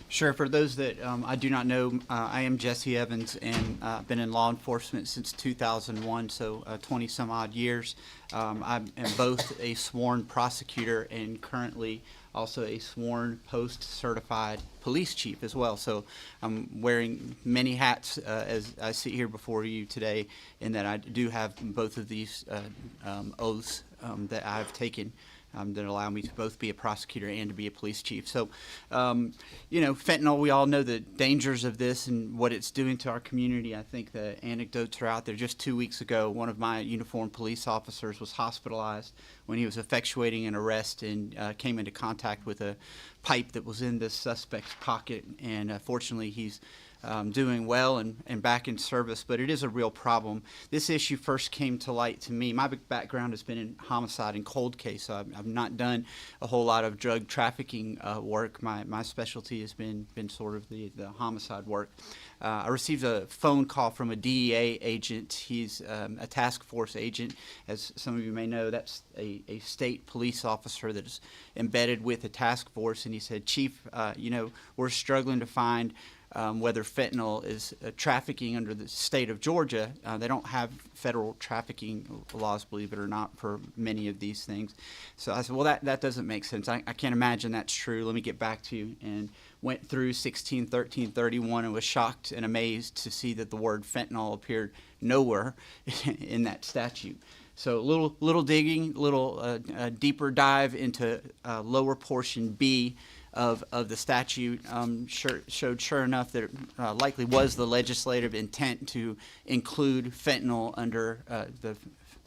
V: Sure. For those that I do not know, I am Jesse Evans, and been in law enforcement since 2001, so 20 some odd years. I am both a sworn prosecutor and currently also a sworn post-certified police chief as well. So I'm wearing many hats as I sit here before you today, in that I do have both of these oaths that I've taken that allow me to both be a prosecutor and to be a police chief. So, fentanyl, we all know the dangers of this and what it's doing to our community. I think the anecdotes are out there. Just 2 weeks ago, one of my uniformed police officers was hospitalized when he was effectuating an arrest and came into contact with a pipe that was in the suspect's pocket. And fortunately, he's doing well and back in service, but it is a real problem. This issue first came to light to me. My background has been in homicide and cold case, so I've not done a whole lot of drug trafficking work. My specialty has been sort of the homicide work. I received a phone call from a DEA agent. He's a task force agent. As some of you may know, that's a state police officer that is embedded with a task force, and he said, Chief, we're struggling to find whether fentanyl is trafficking under the state of Georgia. They don't have federal trafficking laws, believe it or not, for many of these things. So I said, well, that doesn't make sense. I can't imagine that's true. Let me get back to you. And went through 16, 13, 31 and was shocked and amazed to see that the word fentanyl appeared nowhere in that statute. So little digging, little deeper dive into lower portion B of the statute showed sure enough that it likely was the legislative intent to include fentanyl under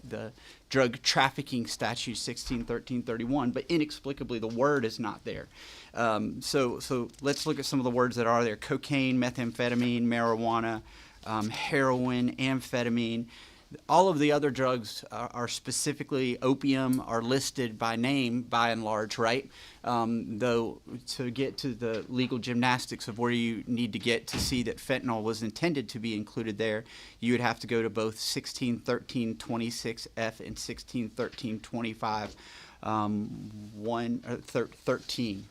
V: the drug trafficking statute 161331, but inexplicably the word is not there. So let's look at some of the words that are there: cocaine, methamphetamine, marijuana, heroin, amphetamine. All of the other drugs are specifically opium, are listed by name by and large, right? Though to get to the legal gymnastics of where you need to get to see that fentanyl was intended to be included there, you would have to go to both 161326F and 161325 13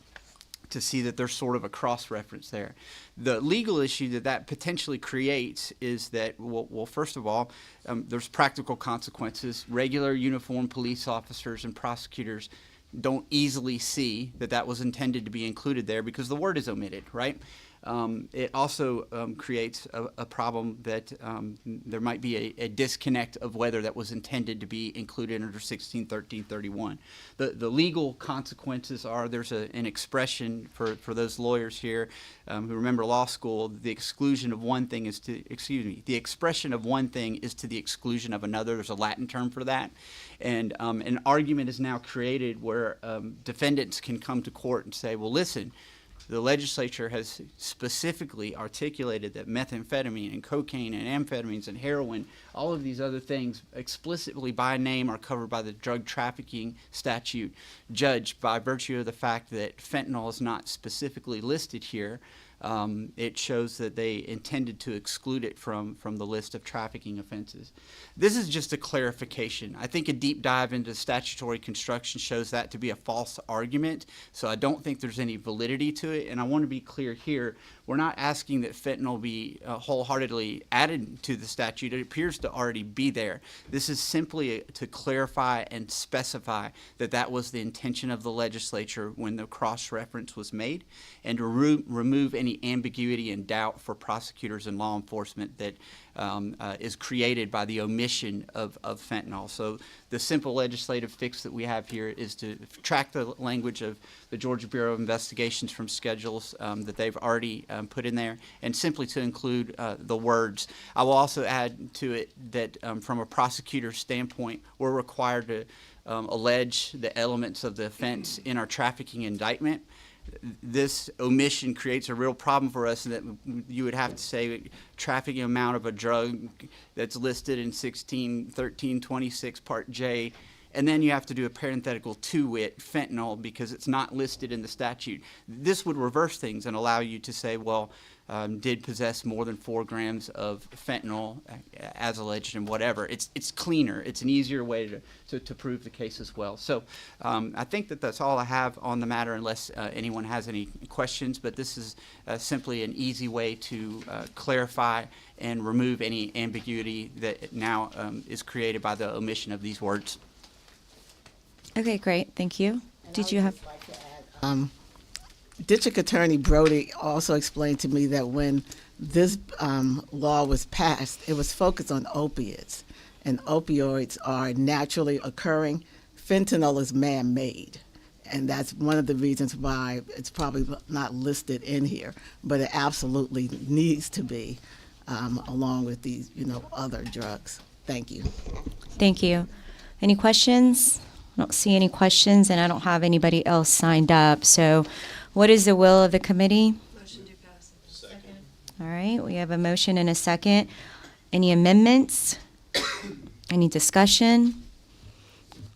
V: to see that there's sort of a cross-reference there. The legal issue that potentially creates is that, well, first of all, there's practical consequences. Regular uniformed police officers and prosecutors don't easily see that was intended to be included there because the word is omitted, right? It also creates a problem that there might be a disconnect of whether that was intended to be included under 161331. The legal consequences are there's an expression for those lawyers here who remember law school. The exclusion of one thing is to, the expression of one thing is to the exclusion of another. There's a Latin term for that. And an argument is now created where defendants can come to court and say, well, listen, the legislature has specifically articulated that methamphetamine and cocaine and amphetamines and heroin, all of these other things explicitly by name are covered by the drug trafficking statute. Judge, by virtue of the fact that fentanyl is not specifically listed here, it shows that they intended to exclude it from the list of trafficking offenses. This is just a clarification. I think a deep dive into statutory construction shows that to be a false argument, so I don't think there's any validity to it, and I want to be clear here. We're not asking that fentanyl be wholeheartedly added to the statute. It appears to already be there. This is simply to clarify and specify that was the intention of the legislature when the cross-reference was made, and to remove any ambiguity and doubt for prosecutors and law enforcement that is created by the omission of fentanyl. So the simple legislative fix that we have here is to track the language of the Georgia Bureau of Investigations from schedules that they've already put in there, and simply to include the words. I will also add to it that from a prosecutor's standpoint, we're required to allege the elements of the offense in our trafficking indictment. This omission creates a real problem for us, in that you would have to say trafficking amount of a drug that's listed in 161326 Part J, and then you have to do a parenthetical to it, fentanyl, because it's not listed in the statute. This would reverse things and allow you to say, well, did possess more than 4 grams of fentanyl as alleged and whatever. It's cleaner. It's an easier way to prove the case as well. So I think that's all I have on the matter, unless anyone has any questions, but this is simply an easy way to clarify and remove any ambiguity that now is created by the omission of these words.
A: Okay, great. Thank you. Did you have?
D: District Attorney Brody also explained to me that when this law was passed, it was focused on opiates, and opioids are naturally occurring. Fentanyl is man-made, and that's one of the reasons why it's probably not listed in here, but it absolutely needs to be along with these, other drugs. Thank you.
A: Thank you. Any questions? I don't see any questions, and I don't have anybody else signed up. So what is the will of the committee?
N: Motion to pass. Second.
A: All right, we have a motion and a second. Any amendments? Any discussion?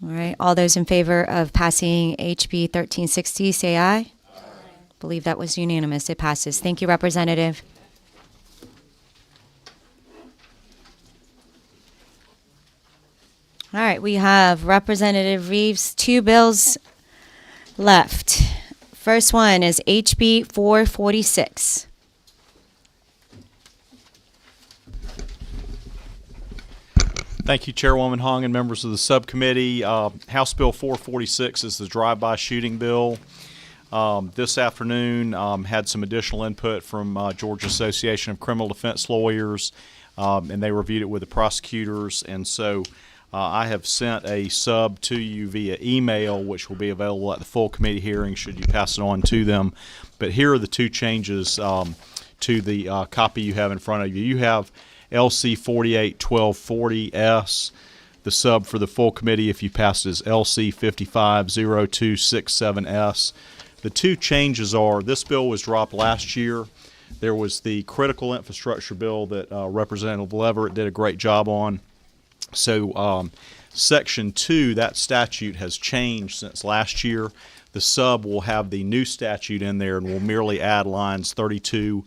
A: All right, all those in favor of passing HB 1360, say aye. Believe that was unanimous. It passes. Thank you, Representative. All right, we have Representative Reeves' 2 bills left. First one is HB 446.
G: Thank you, Chairwoman Hung and members of the subcommittee. House Bill 446 is the drive-by shooting bill. This afternoon had some additional input from Georgia Association of Criminal Defense Lawyers, and they reviewed it with the prosecutors. And so I have sent a sub to you via email, which will be available at the full committee hearing should you pass it on to them. But here are the 2 changes to the copy you have in front of you. You have LC 481240S. The sub for the full committee, if you pass it, is LC 550267S. The 2 changes are, this bill was dropped last year. There was the critical infrastructure bill that Representative Leverett did a great job on. So Section 2, that statute has changed since last year. The sub will have the new statute in there and will merely add lines 32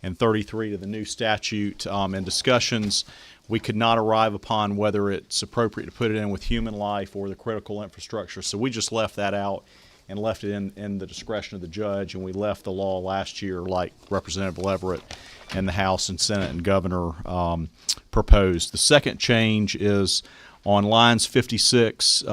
G: and 33 to the new statute. In discussions, we could not arrive upon whether it's appropriate to put it in with human life or the critical infrastructure. So we just left that out and left it in the discretion of the judge, and we left the law last year like Representative Leverett and the House and Senate and Governor proposed. The second change is on lines 56,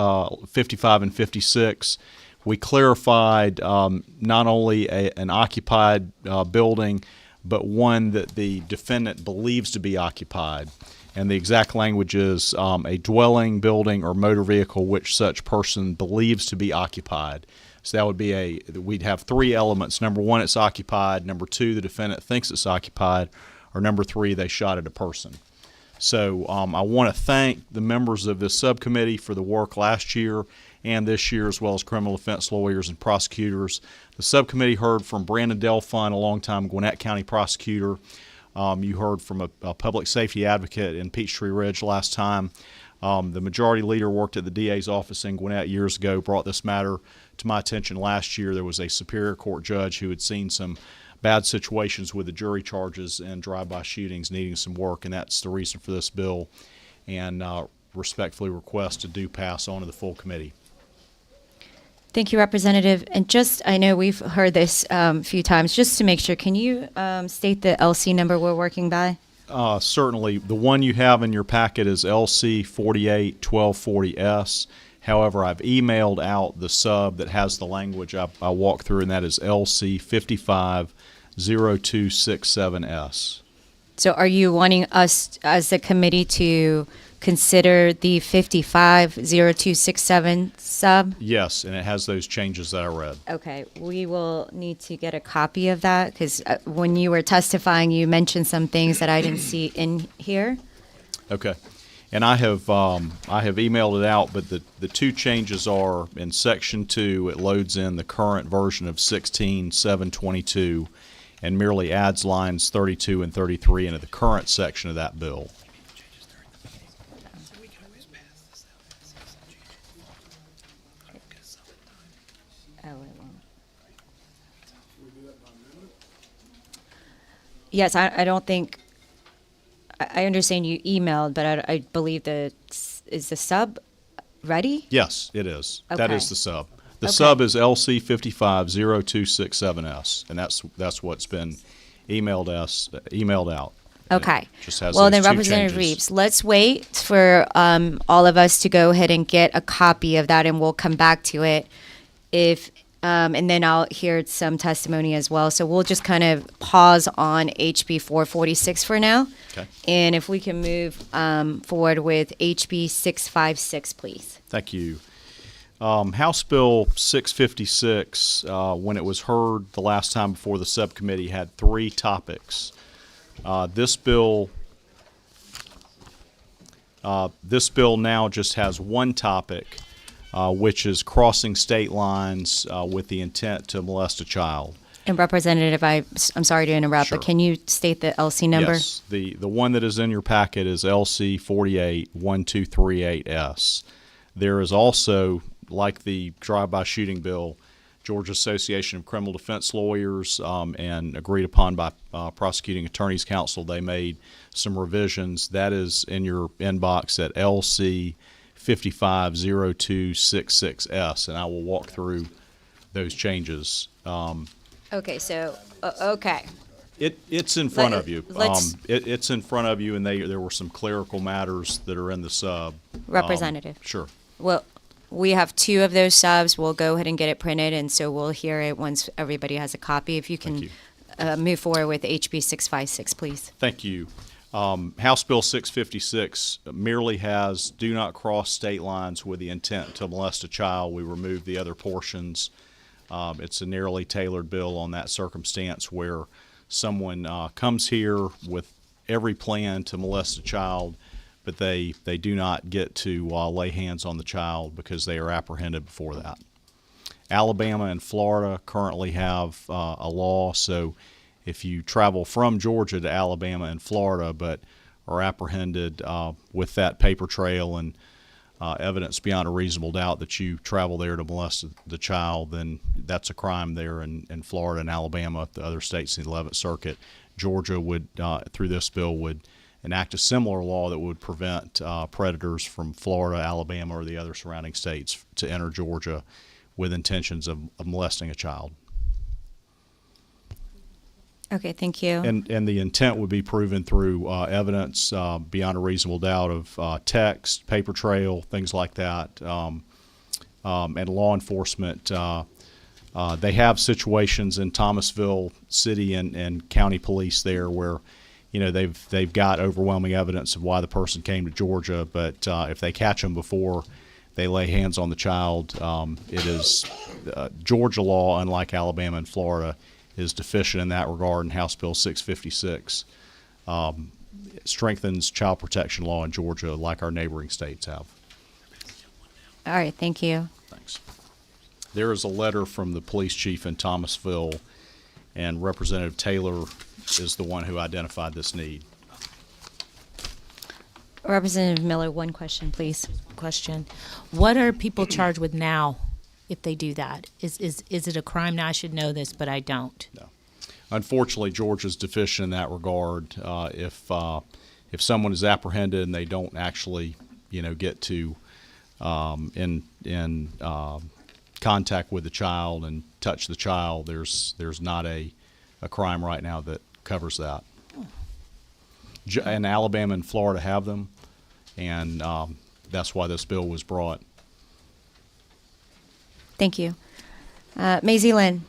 G: 55 and 56. We clarified not only an occupied building, but one that the defendant believes to be occupied. And the exact language is a dwelling, building, or motor vehicle which such person believes to be occupied. So that would be we'd have 3 elements. Number 1, it's occupied. Number 2, the defendant thinks it's occupied. Or number 3, they shot at a person. So I want to thank the members of this subcommittee for the work last year and this year, as well as criminal defense lawyers and prosecutors. The subcommittee heard from Brandon Delfun, a longtime Gwinnett County prosecutor. You heard from a public safety advocate in Peachtree Ridge last time. The majority leader worked at the DA's office in Gwinnett years ago, brought this matter to my attention last year. There was a Superior Court judge who had seen some bad situations with the jury charges and drive-by shootings needing some work, and that's the reason for this bill, and respectfully request to do pass on to the full committee.
A: Thank you, Representative. And just, I know we've heard this a few times, just to make sure, can you state the LC number we're working by?
G: Certainly. The one you have in your packet is LC 481240S. However, I've emailed out the sub that has the language I walked through, and that is LC 550267S.
A: So are you wanting us as a committee to consider the 550267 sub?
G: Yes, and it has those changes that I read.
A: Okay, we will need to get a copy of that because when you were testifying, you mentioned some things that I didn't see in here.
G: Okay, and I have emailed it out, but the 2 changes are in Section 2. It loads in the current version of 16.722 and merely adds lines 32 and 33 into the current section of that bill.
A: Yes, I don't think, I understand you emailed, but I believe is the sub ready?
G: Yes, it is.
A: Okay.
G: That is the sub. The
A: Okay.
G: sub is LC 550267S, and that's what's been emailed out.
A: Okay.
G: Just has
A: Well,
G: those
A: then,
G: 2
A: Representative
G: changes.
A: Reeves, let's wait for all of us to go ahead and get a copy of that, and we'll come back to it. And then I'll hear some testimony as well. So we'll just kind of pause on HB 446 for now.
G: Okay.
A: And if we can move forward with HB 656, please.
G: Thank you. House Bill 656, when it was heard the last time before the subcommittee, had 3 topics. This bill now just has 1 topic, which is crossing state lines with the intent to molest a child.
A: And Representative, I'm sorry to interrupt,
T: Sure.
A: but can you state the LC number?
T: Yes, the one that is in your packet is LC 481238S. There is also, like the drive-by shooting bill, Georgia Association of Criminal Defense Lawyers and agreed upon by Prosecuting Attorneys Council, they made some revisions. That is in your inbox at LC 550266S, and I will walk through those changes.
A: Okay, so, okay.
T: It's in front
A: Let-
T: of you.
A: let's-
T: It's in front of you, and there were some clerical matters that are in the sub.
A: Representative.
T: Sure.
A: Well, we have 2 of those subs. We'll go ahead and get it printed, and so we'll hear it once everybody has a copy. If you can move forward with HB 656, please.
T: Thank you. House Bill 656 merely has do not cross state lines with the intent to molest a child. We removed the other portions. It's a narrowly tailored bill on that circumstance where someone comes here with every plan to molest a child, but they do not get to lay hands on the child because they are apprehended before that. Alabama and Florida currently have a law, so if you travel from Georgia to Alabama and Florida but are apprehended with that paper trail and evidence beyond a reasonable doubt that you travel there to molest the child, then that's a crime there in Florida and Alabama. The other states in the 11th Circuit, Georgia would, through this bill, would enact a similar law that would prevent predators from Florida, Alabama, or the other surrounding states to enter Georgia with intentions of molesting a child.
A: Okay, thank you.
T: And the intent would be proven through evidence beyond a reasonable doubt of text, paper trail, things like that. And law enforcement, they have situations in Thomasville City and county police there where, you know, they've got overwhelming evidence of why the person came to Georgia, but if they catch them before they lay hands on the child, it is Georgia law, unlike Alabama and Florida, is deficient in that regard, and House Bill 656 strengthens child protection law in Georgia like our neighboring states have.
A: All right, thank you.
T: Thanks. There is a letter from the police chief in Thomasville, and Representative Taylor is the one who identified this need.
A: Representative Miller, one question, please.
K: Question. What are people charged with now if they do that? Is it a crime now? I should know this, but I don't.
T: No. Unfortunately, Georgia's deficient in that regard. If someone is apprehended and they don't actually, you know, get to in contact with the child and touch the child, there's not a crime right now that covers that. And Alabama and Florida have them, and that's why this bill was brought.
A: Thank you. Maisie Lynn.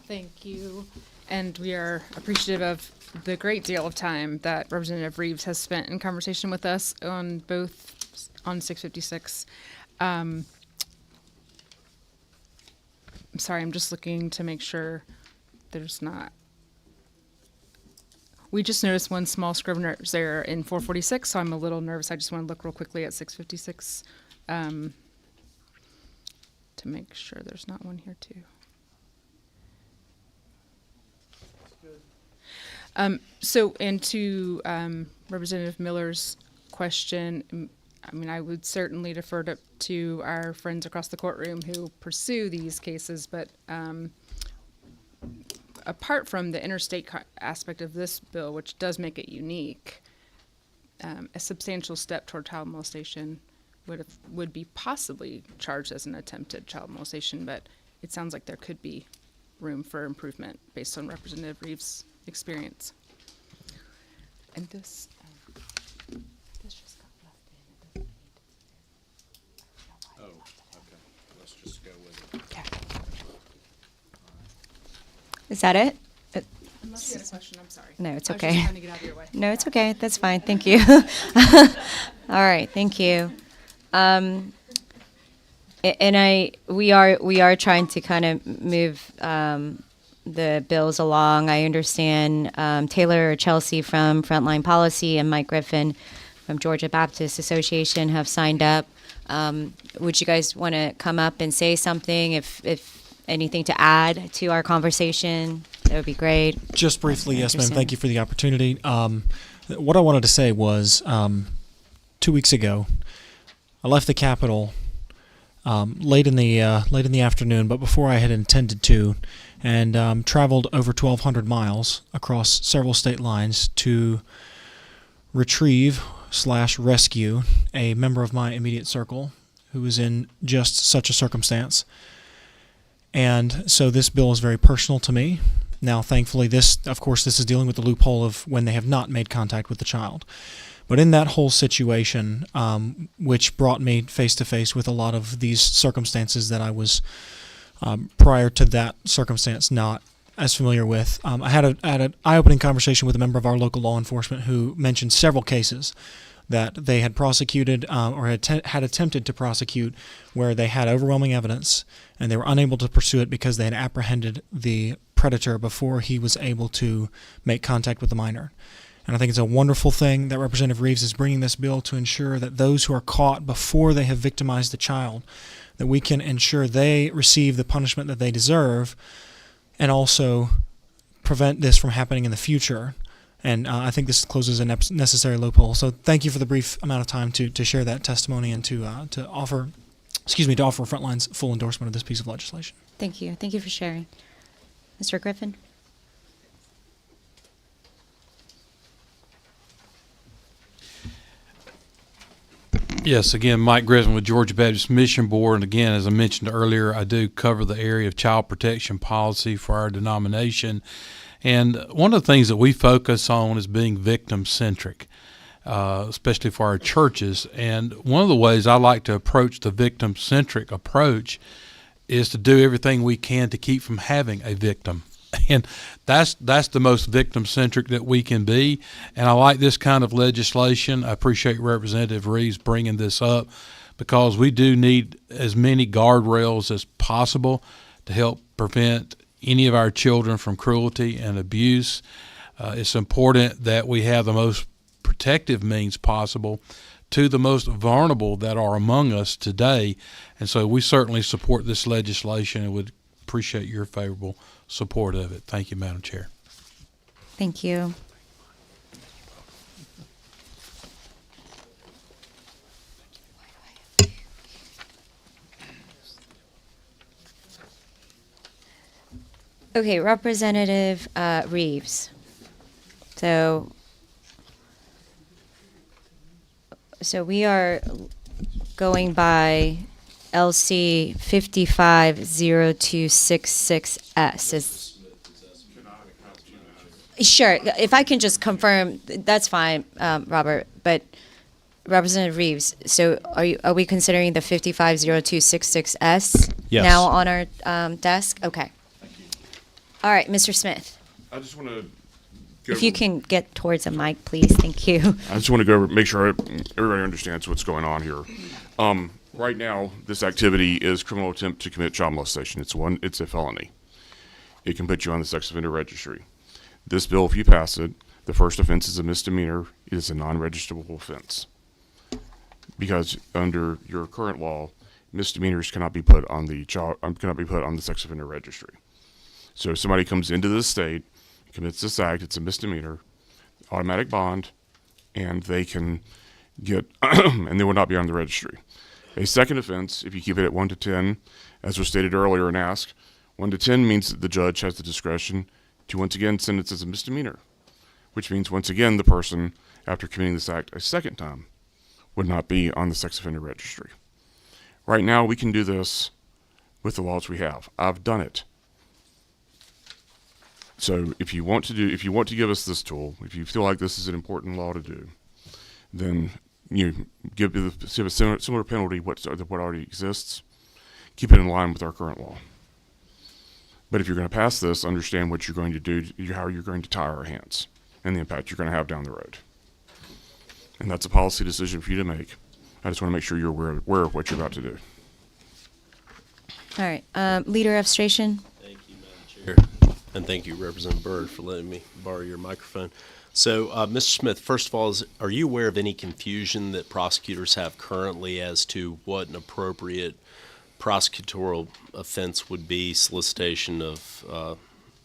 S: Thank you. And we are appreciative of the great deal of time that Representative Reeves has spent in conversation with us on both on 656. I'm sorry, I'm just looking to make sure there's not. We just noticed one small scrivener's error in 446, so I'm a little nervous. I just want to look real quickly at 656 to make sure there's not one here too. So, and to Representative Miller's question, I mean, I would certainly defer to our friends across the courtroom who pursue these cases, but apart from the interstate aspect of this bill, which does make it unique, a substantial step toward child molestation would be possibly charged as an attempted child molestation, but it sounds like there could be room for improvement based on Representative Reeves' experience. And this just got left in. It doesn't need.
T: Oh, okay. Let's just go with it.
S: Okay.
A: Is that it?
S: Unless you had a question, I'm sorry.
A: No, it's
S: I was
A: okay.
S: just trying to get out of your way.
A: No, it's okay. That's fine. Thank you. All right. Thank you. And we are trying to kind of move the bills along. I understand Taylor Chelsea from Frontline Policy and Mike Griffin from Georgia Baptist Association have signed up. would you guys want to come up and say something? If anything to add to our conversation, that would be great.
E: Just briefly, yes, ma'am.
A: Anderson.
E: Thank you for the opportunity. What I wanted to say was 2 weeks ago, I left the Capitol late in the afternoon, but before I had intended to, and traveled over 1,200 miles across several state lines to retrieve/rescue a member of my immediate circle who was in just such a circumstance. And so this bill is very personal to me. Now, thankfully, this is dealing with the loophole of when they have not made contact with the child. But in that whole situation, which brought me face to face with a lot of these circumstances that I was prior to that circumstance not as familiar with, I had an eye-opening conversation with a member of our local law enforcement who mentioned several cases that they had prosecuted or had attempted to prosecute where they had overwhelming evidence and they were unable to pursue it because they had apprehended the predator before he was able to make contact with the minor. And I think it's a wonderful thing that Representative Reeves is bringing this bill to ensure that those who are caught before they have victimized the child, that we can ensure they receive the punishment that they deserve and also prevent this from happening in the future. And I think this closes a necessary loophole. So thank you for the brief amount of time to share that testimony and to offer Frontline's full endorsement of this piece of legislation.
A: Thank you. Thank you for sharing. Mr. Griffin?
H: Yes, again, Mike Griffin with Georgia Baptist Mission Board. And again, as I mentioned earlier, I do cover the area of child protection policy for our denomination. And one of the things that we focus on is being victim-centric, especially for our churches. And one of the ways I like to approach the victim-centric approach is to do everything we can to keep from having a victim. And that's the most victim-centric that we can be. And I like this kind of legislation. I appreciate Representative Reeves bringing this up because we do need as many guardrails as possible to help prevent any of our children from cruelty and abuse. It's important that we have the most protective means possible to the most vulnerable that are among us today. And so we certainly support this legislation and would appreciate your favorable support of it. Thank you, Madam Chair.
A: Thank you. Okay, Representative Reeves. So we are going by LC 550266S. Sure, if I can just confirm, that's fine, Robert, but Representative Reeves, so are we considering the 550266S
F: Yes.
A: now on our desk? Okay. All right, Mr. Smith.
F: I just want to
A: If you can get towards a mic, please. Thank you.
F: I just want to go over, make sure everybody understands what's going on here. Right now, this activity is criminal attempt to commit child molestation. It's a felony. It can put you on the sex offender registry. This bill, if you pass it, the first offense is a misdemeanor. It is a non-registrable offense. Because under your current law, misdemeanors cannot be put on the sex offender registry. So if somebody comes into this state, commits this act, it's a misdemeanor, automatic bond, and they can get, and they will not be on the registry. A second offense, if you keep it at 1 to 10, as was stated earlier and asked, 1 to 10 means that the judge has the discretion to once again sentence as a misdemeanor, which means once again the person, after committing this act a second time, would not be on the sex offender registry. Right now, we can do this with the laws we have. I've done it. So if you want to give us this tool, if you feel like this is an important law to do, then you give a similar penalty what already exists. Keep it in line with our current law. But if you're going to pass this, understand what you're going to do, how you're going to tie our hands, and the impact you're going to have down the road. And that's a policy decision for you to make. I just want to make sure you're aware of what you're about to do.
A: All right, Leader of Stration.
I: Thank you, Madam Chair. And thank you, Representative Byrd, for letting me borrow your microphone. So, Mr. Smith, first of all, are you aware of any confusion that prosecutors have currently as to what an appropriate prosecutorial offense would be, solicitation of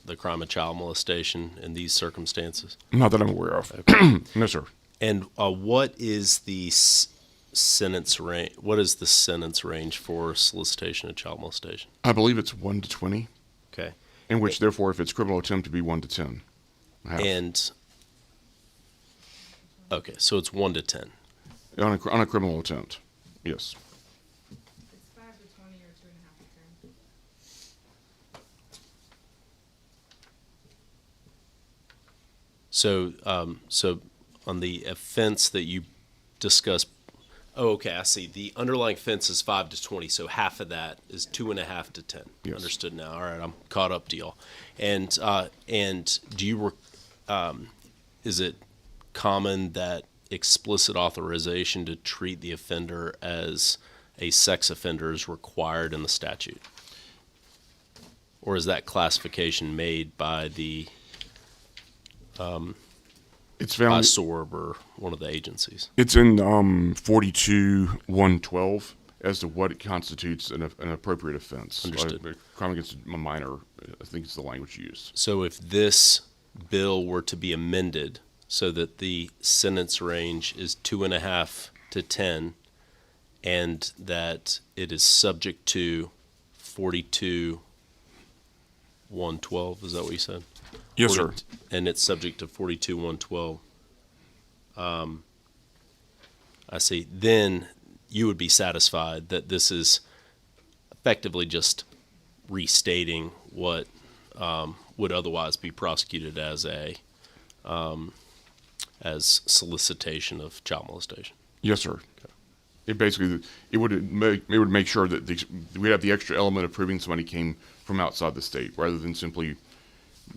I: the crime of child molestation in these circumstances?
F: Not that I'm aware of.
I: Okay.
F: No, sir.
I: And what is the sentence range? What is the sentence range for solicitation of child molestation?
F: I believe it's 1 to 20.
I: Okay.
F: In which, therefore, if it's criminal attempt, to be 1 to 10.
I: And okay, so it's 1 to 10
F: on a criminal attempt. Yes.
S: It's 5 to 20 or 2.5 to 10.
I: So, so on the offense that you discussed, oh, okay, I see. The underlying offense is 5 to 20, so half of that is 2.5 to 10.
F: Yes.
I: Understood now. All right, I'm caught up to y'all. And do you, is it common that explicit authorization to treat the offender as a sex offender is required in the statute? Or is that classification made by the
F: it's found
I: by SORB or one of the agencies?
F: It's in 42-112 as to what constitutes an appropriate offense.
I: Understood.
F: Crime against a minor, I think is the language used.
I: So if this bill were to be amended so that the sentence range is 2.5 to 10, and that it is subject to 42-112, is that what you said?
F: Yes, sir.
I: And it's subject to 42-112. I see. Then you would be satisfied that this is effectively just restating what would otherwise be prosecuted as as solicitation of child molestation.
F: Yes, sir. Okay. It basically would make sure that we have the extra element of proving somebody came from outside the state, rather than simply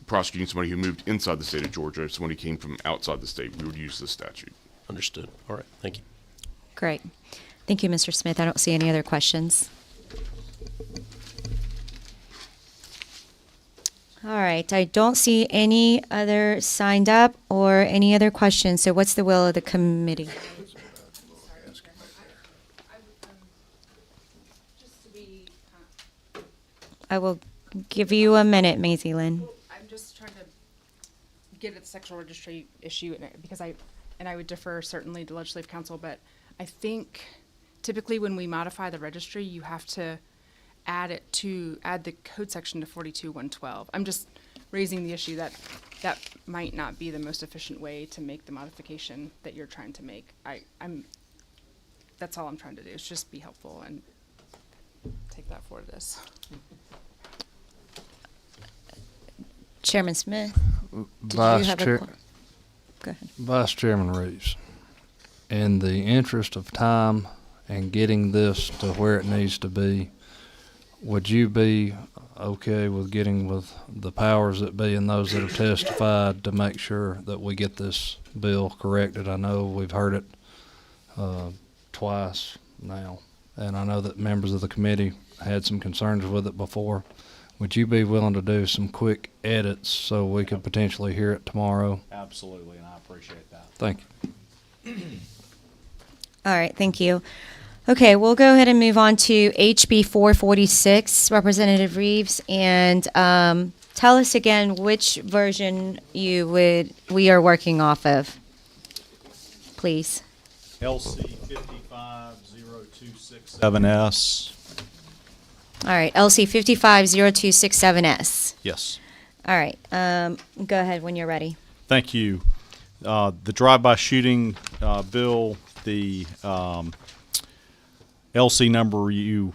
F: prosecuting somebody who moved inside the state of Georgia. If somebody came from outside the state, we would use this statute.
I: Understood. All right. Thank you.
A: Great. Thank you, Mr. Smith. I don't see any other questions. All right. I don't see any other signed up or any other questions. So what's the will of the committee? I will give you a minute, Maisie Lynn.
S: I'm just trying to get at the sexual registry issue, because I would defer certainly to legislative counsel, but I think typically when we modify the registry, you have to add the code section to 42-112. I'm just raising the issue that might not be the most efficient way to make the modification that you're trying to make. That's all I'm trying to do, is just be helpful and take that for this.
A: Chairman Smith, did you
Q: Vice
A: have
Q: Chair-
A: a go ahead.
Q: Vice Chairman Reeves, in the interest of time and getting this to where it needs to be, would you be okay with getting with the powers that be and those that have testified to make sure that we get this bill corrected? I know we've heard it twice now, and I know that members of the committee had some concerns with it before. Would you be willing to do some quick edits so we could potentially hear it tomorrow?
G: Absolutely, and I appreciate that.
Q: Thank you.
A: All right, thank you. Okay, we'll go ahead and move on to HB 446, Representative Reeves, and tell us again which version we are working off of, please.
G: LC 550267S.
A: All right, LC 550267S.
G: Yes.
A: All right, go ahead when you're ready.
G: Thank you. The drive-by shooting bill, the LC number you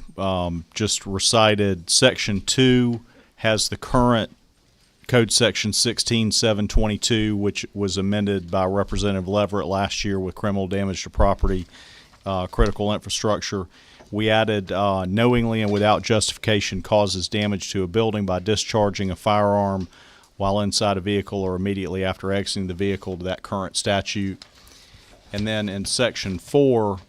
G: just recited, Section 2 has the current Code Section 16722, which was amended by Representative Leverett last year with criminal damage to property, critical infrastructure. We added knowingly and without justification causes damage to a building by discharging a firearm while inside a vehicle or immediately after exiting the vehicle to that current statute. And then in Section 4,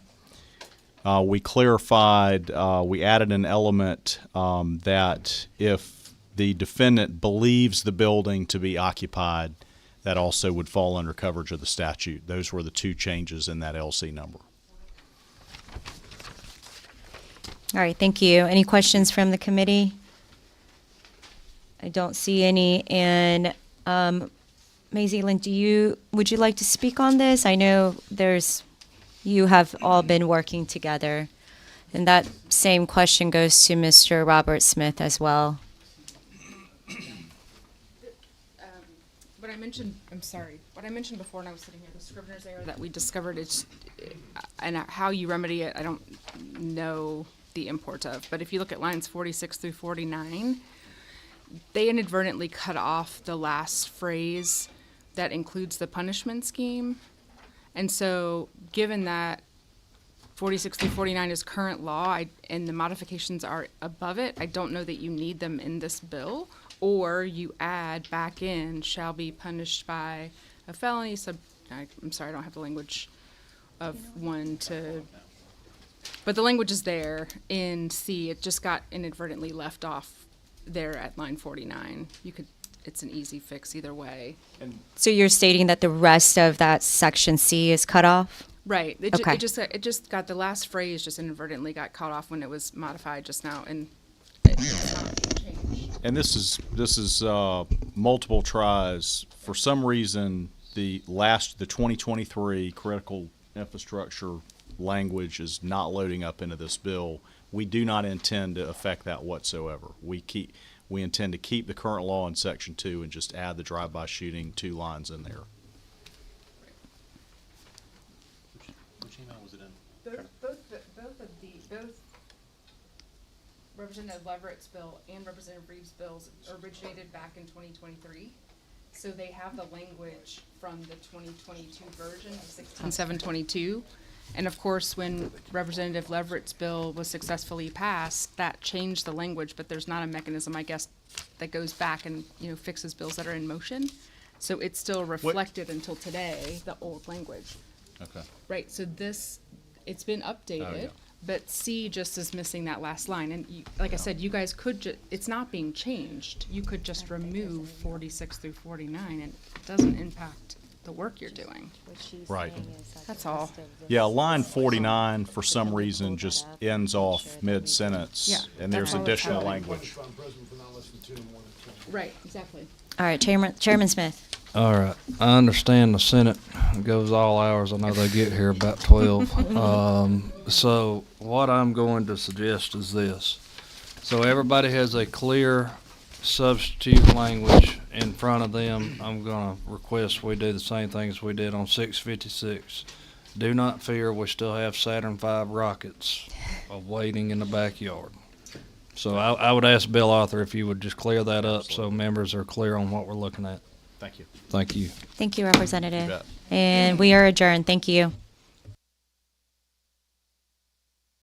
G: we clarified, we added an element that if the defendant believes the building to be occupied, that also would fall under coverage of the statute. Those were the two changes in that LC number.
A: All right, thank you. Any questions from the committee? I don't see any. And Maisie Lynn, would you like to speak on this? I know you have all been working together. And that same question goes to Mr. Robert Smith as well.
S: What I mentioned before when I was sitting here, the Scrivener's error that we discovered, and how you remedy it, I don't know the import of. But if you look at lines 46 through 49, they inadvertently cut off the last phrase that includes the punishment scheme. And so given that 46 through 49 is current law, and the modifications are above it, I don't know that you need them in this bill. Or you add back in, shall be punished by a felony I'm sorry, I don't have the language of but the language is there in C. It just got inadvertently left off there at line 49. It's an easy fix either way.
A: So you're stating that the rest of that section C is cut off?
S: Right.
A: Okay.
S: It just got the last phrase just inadvertently got cut off when it was modified just now, and it's not being changed.
G: And this is multiple tries. For some reason, the 2023 critical infrastructure language is not loading up into this bill. We do not intend to affect that whatsoever. We intend to keep the current law in Section 2 and just add the drive-by shooting 2 lines in there.
M: Which email was it in?
S: Both Representative Leverett's bill and Representative Reeves' bills originated back in 2023. So they have the language from the 2022 version of 16722. And of course, when Representative Leverett's bill was successfully passed, that changed the language, but there's not a mechanism, I guess, that goes back and, fixes bills that are in motion. So it's still reflected until today, the old language.
G: Okay.
S: Right, so it's been updated, but C just is missing that last line. And like I said, you guys could it's not being changed. You could just remove 46 through 49, and it doesn't impact the work you're doing.
G: Right.
S: That's all.
G: Yeah, line 49 for some reason just ends off mid-sentence,
S: Yeah,
G: and there's
S: that's all it's
G: additional
S: showing.
G: language.
S: Right, exactly.
A: All right, Chairman Smith.
Q: All right. I understand the Senate goes all hours. I know they get here about 12. So what I'm going to suggest is this. So everybody has a clear substitute language in front of them. I'm going to request we do the same thing as we did on 656. Do not fear, we still have Saturn V rockets awaiting in the backyard. So I would ask Bill Arthur if you would just clear that up so members are clear on what we're looking at.
G: Thank you.
Q: Thank you.
A: Thank you, Representative.
G: You bet.
A: And we are adjourned. Thank you.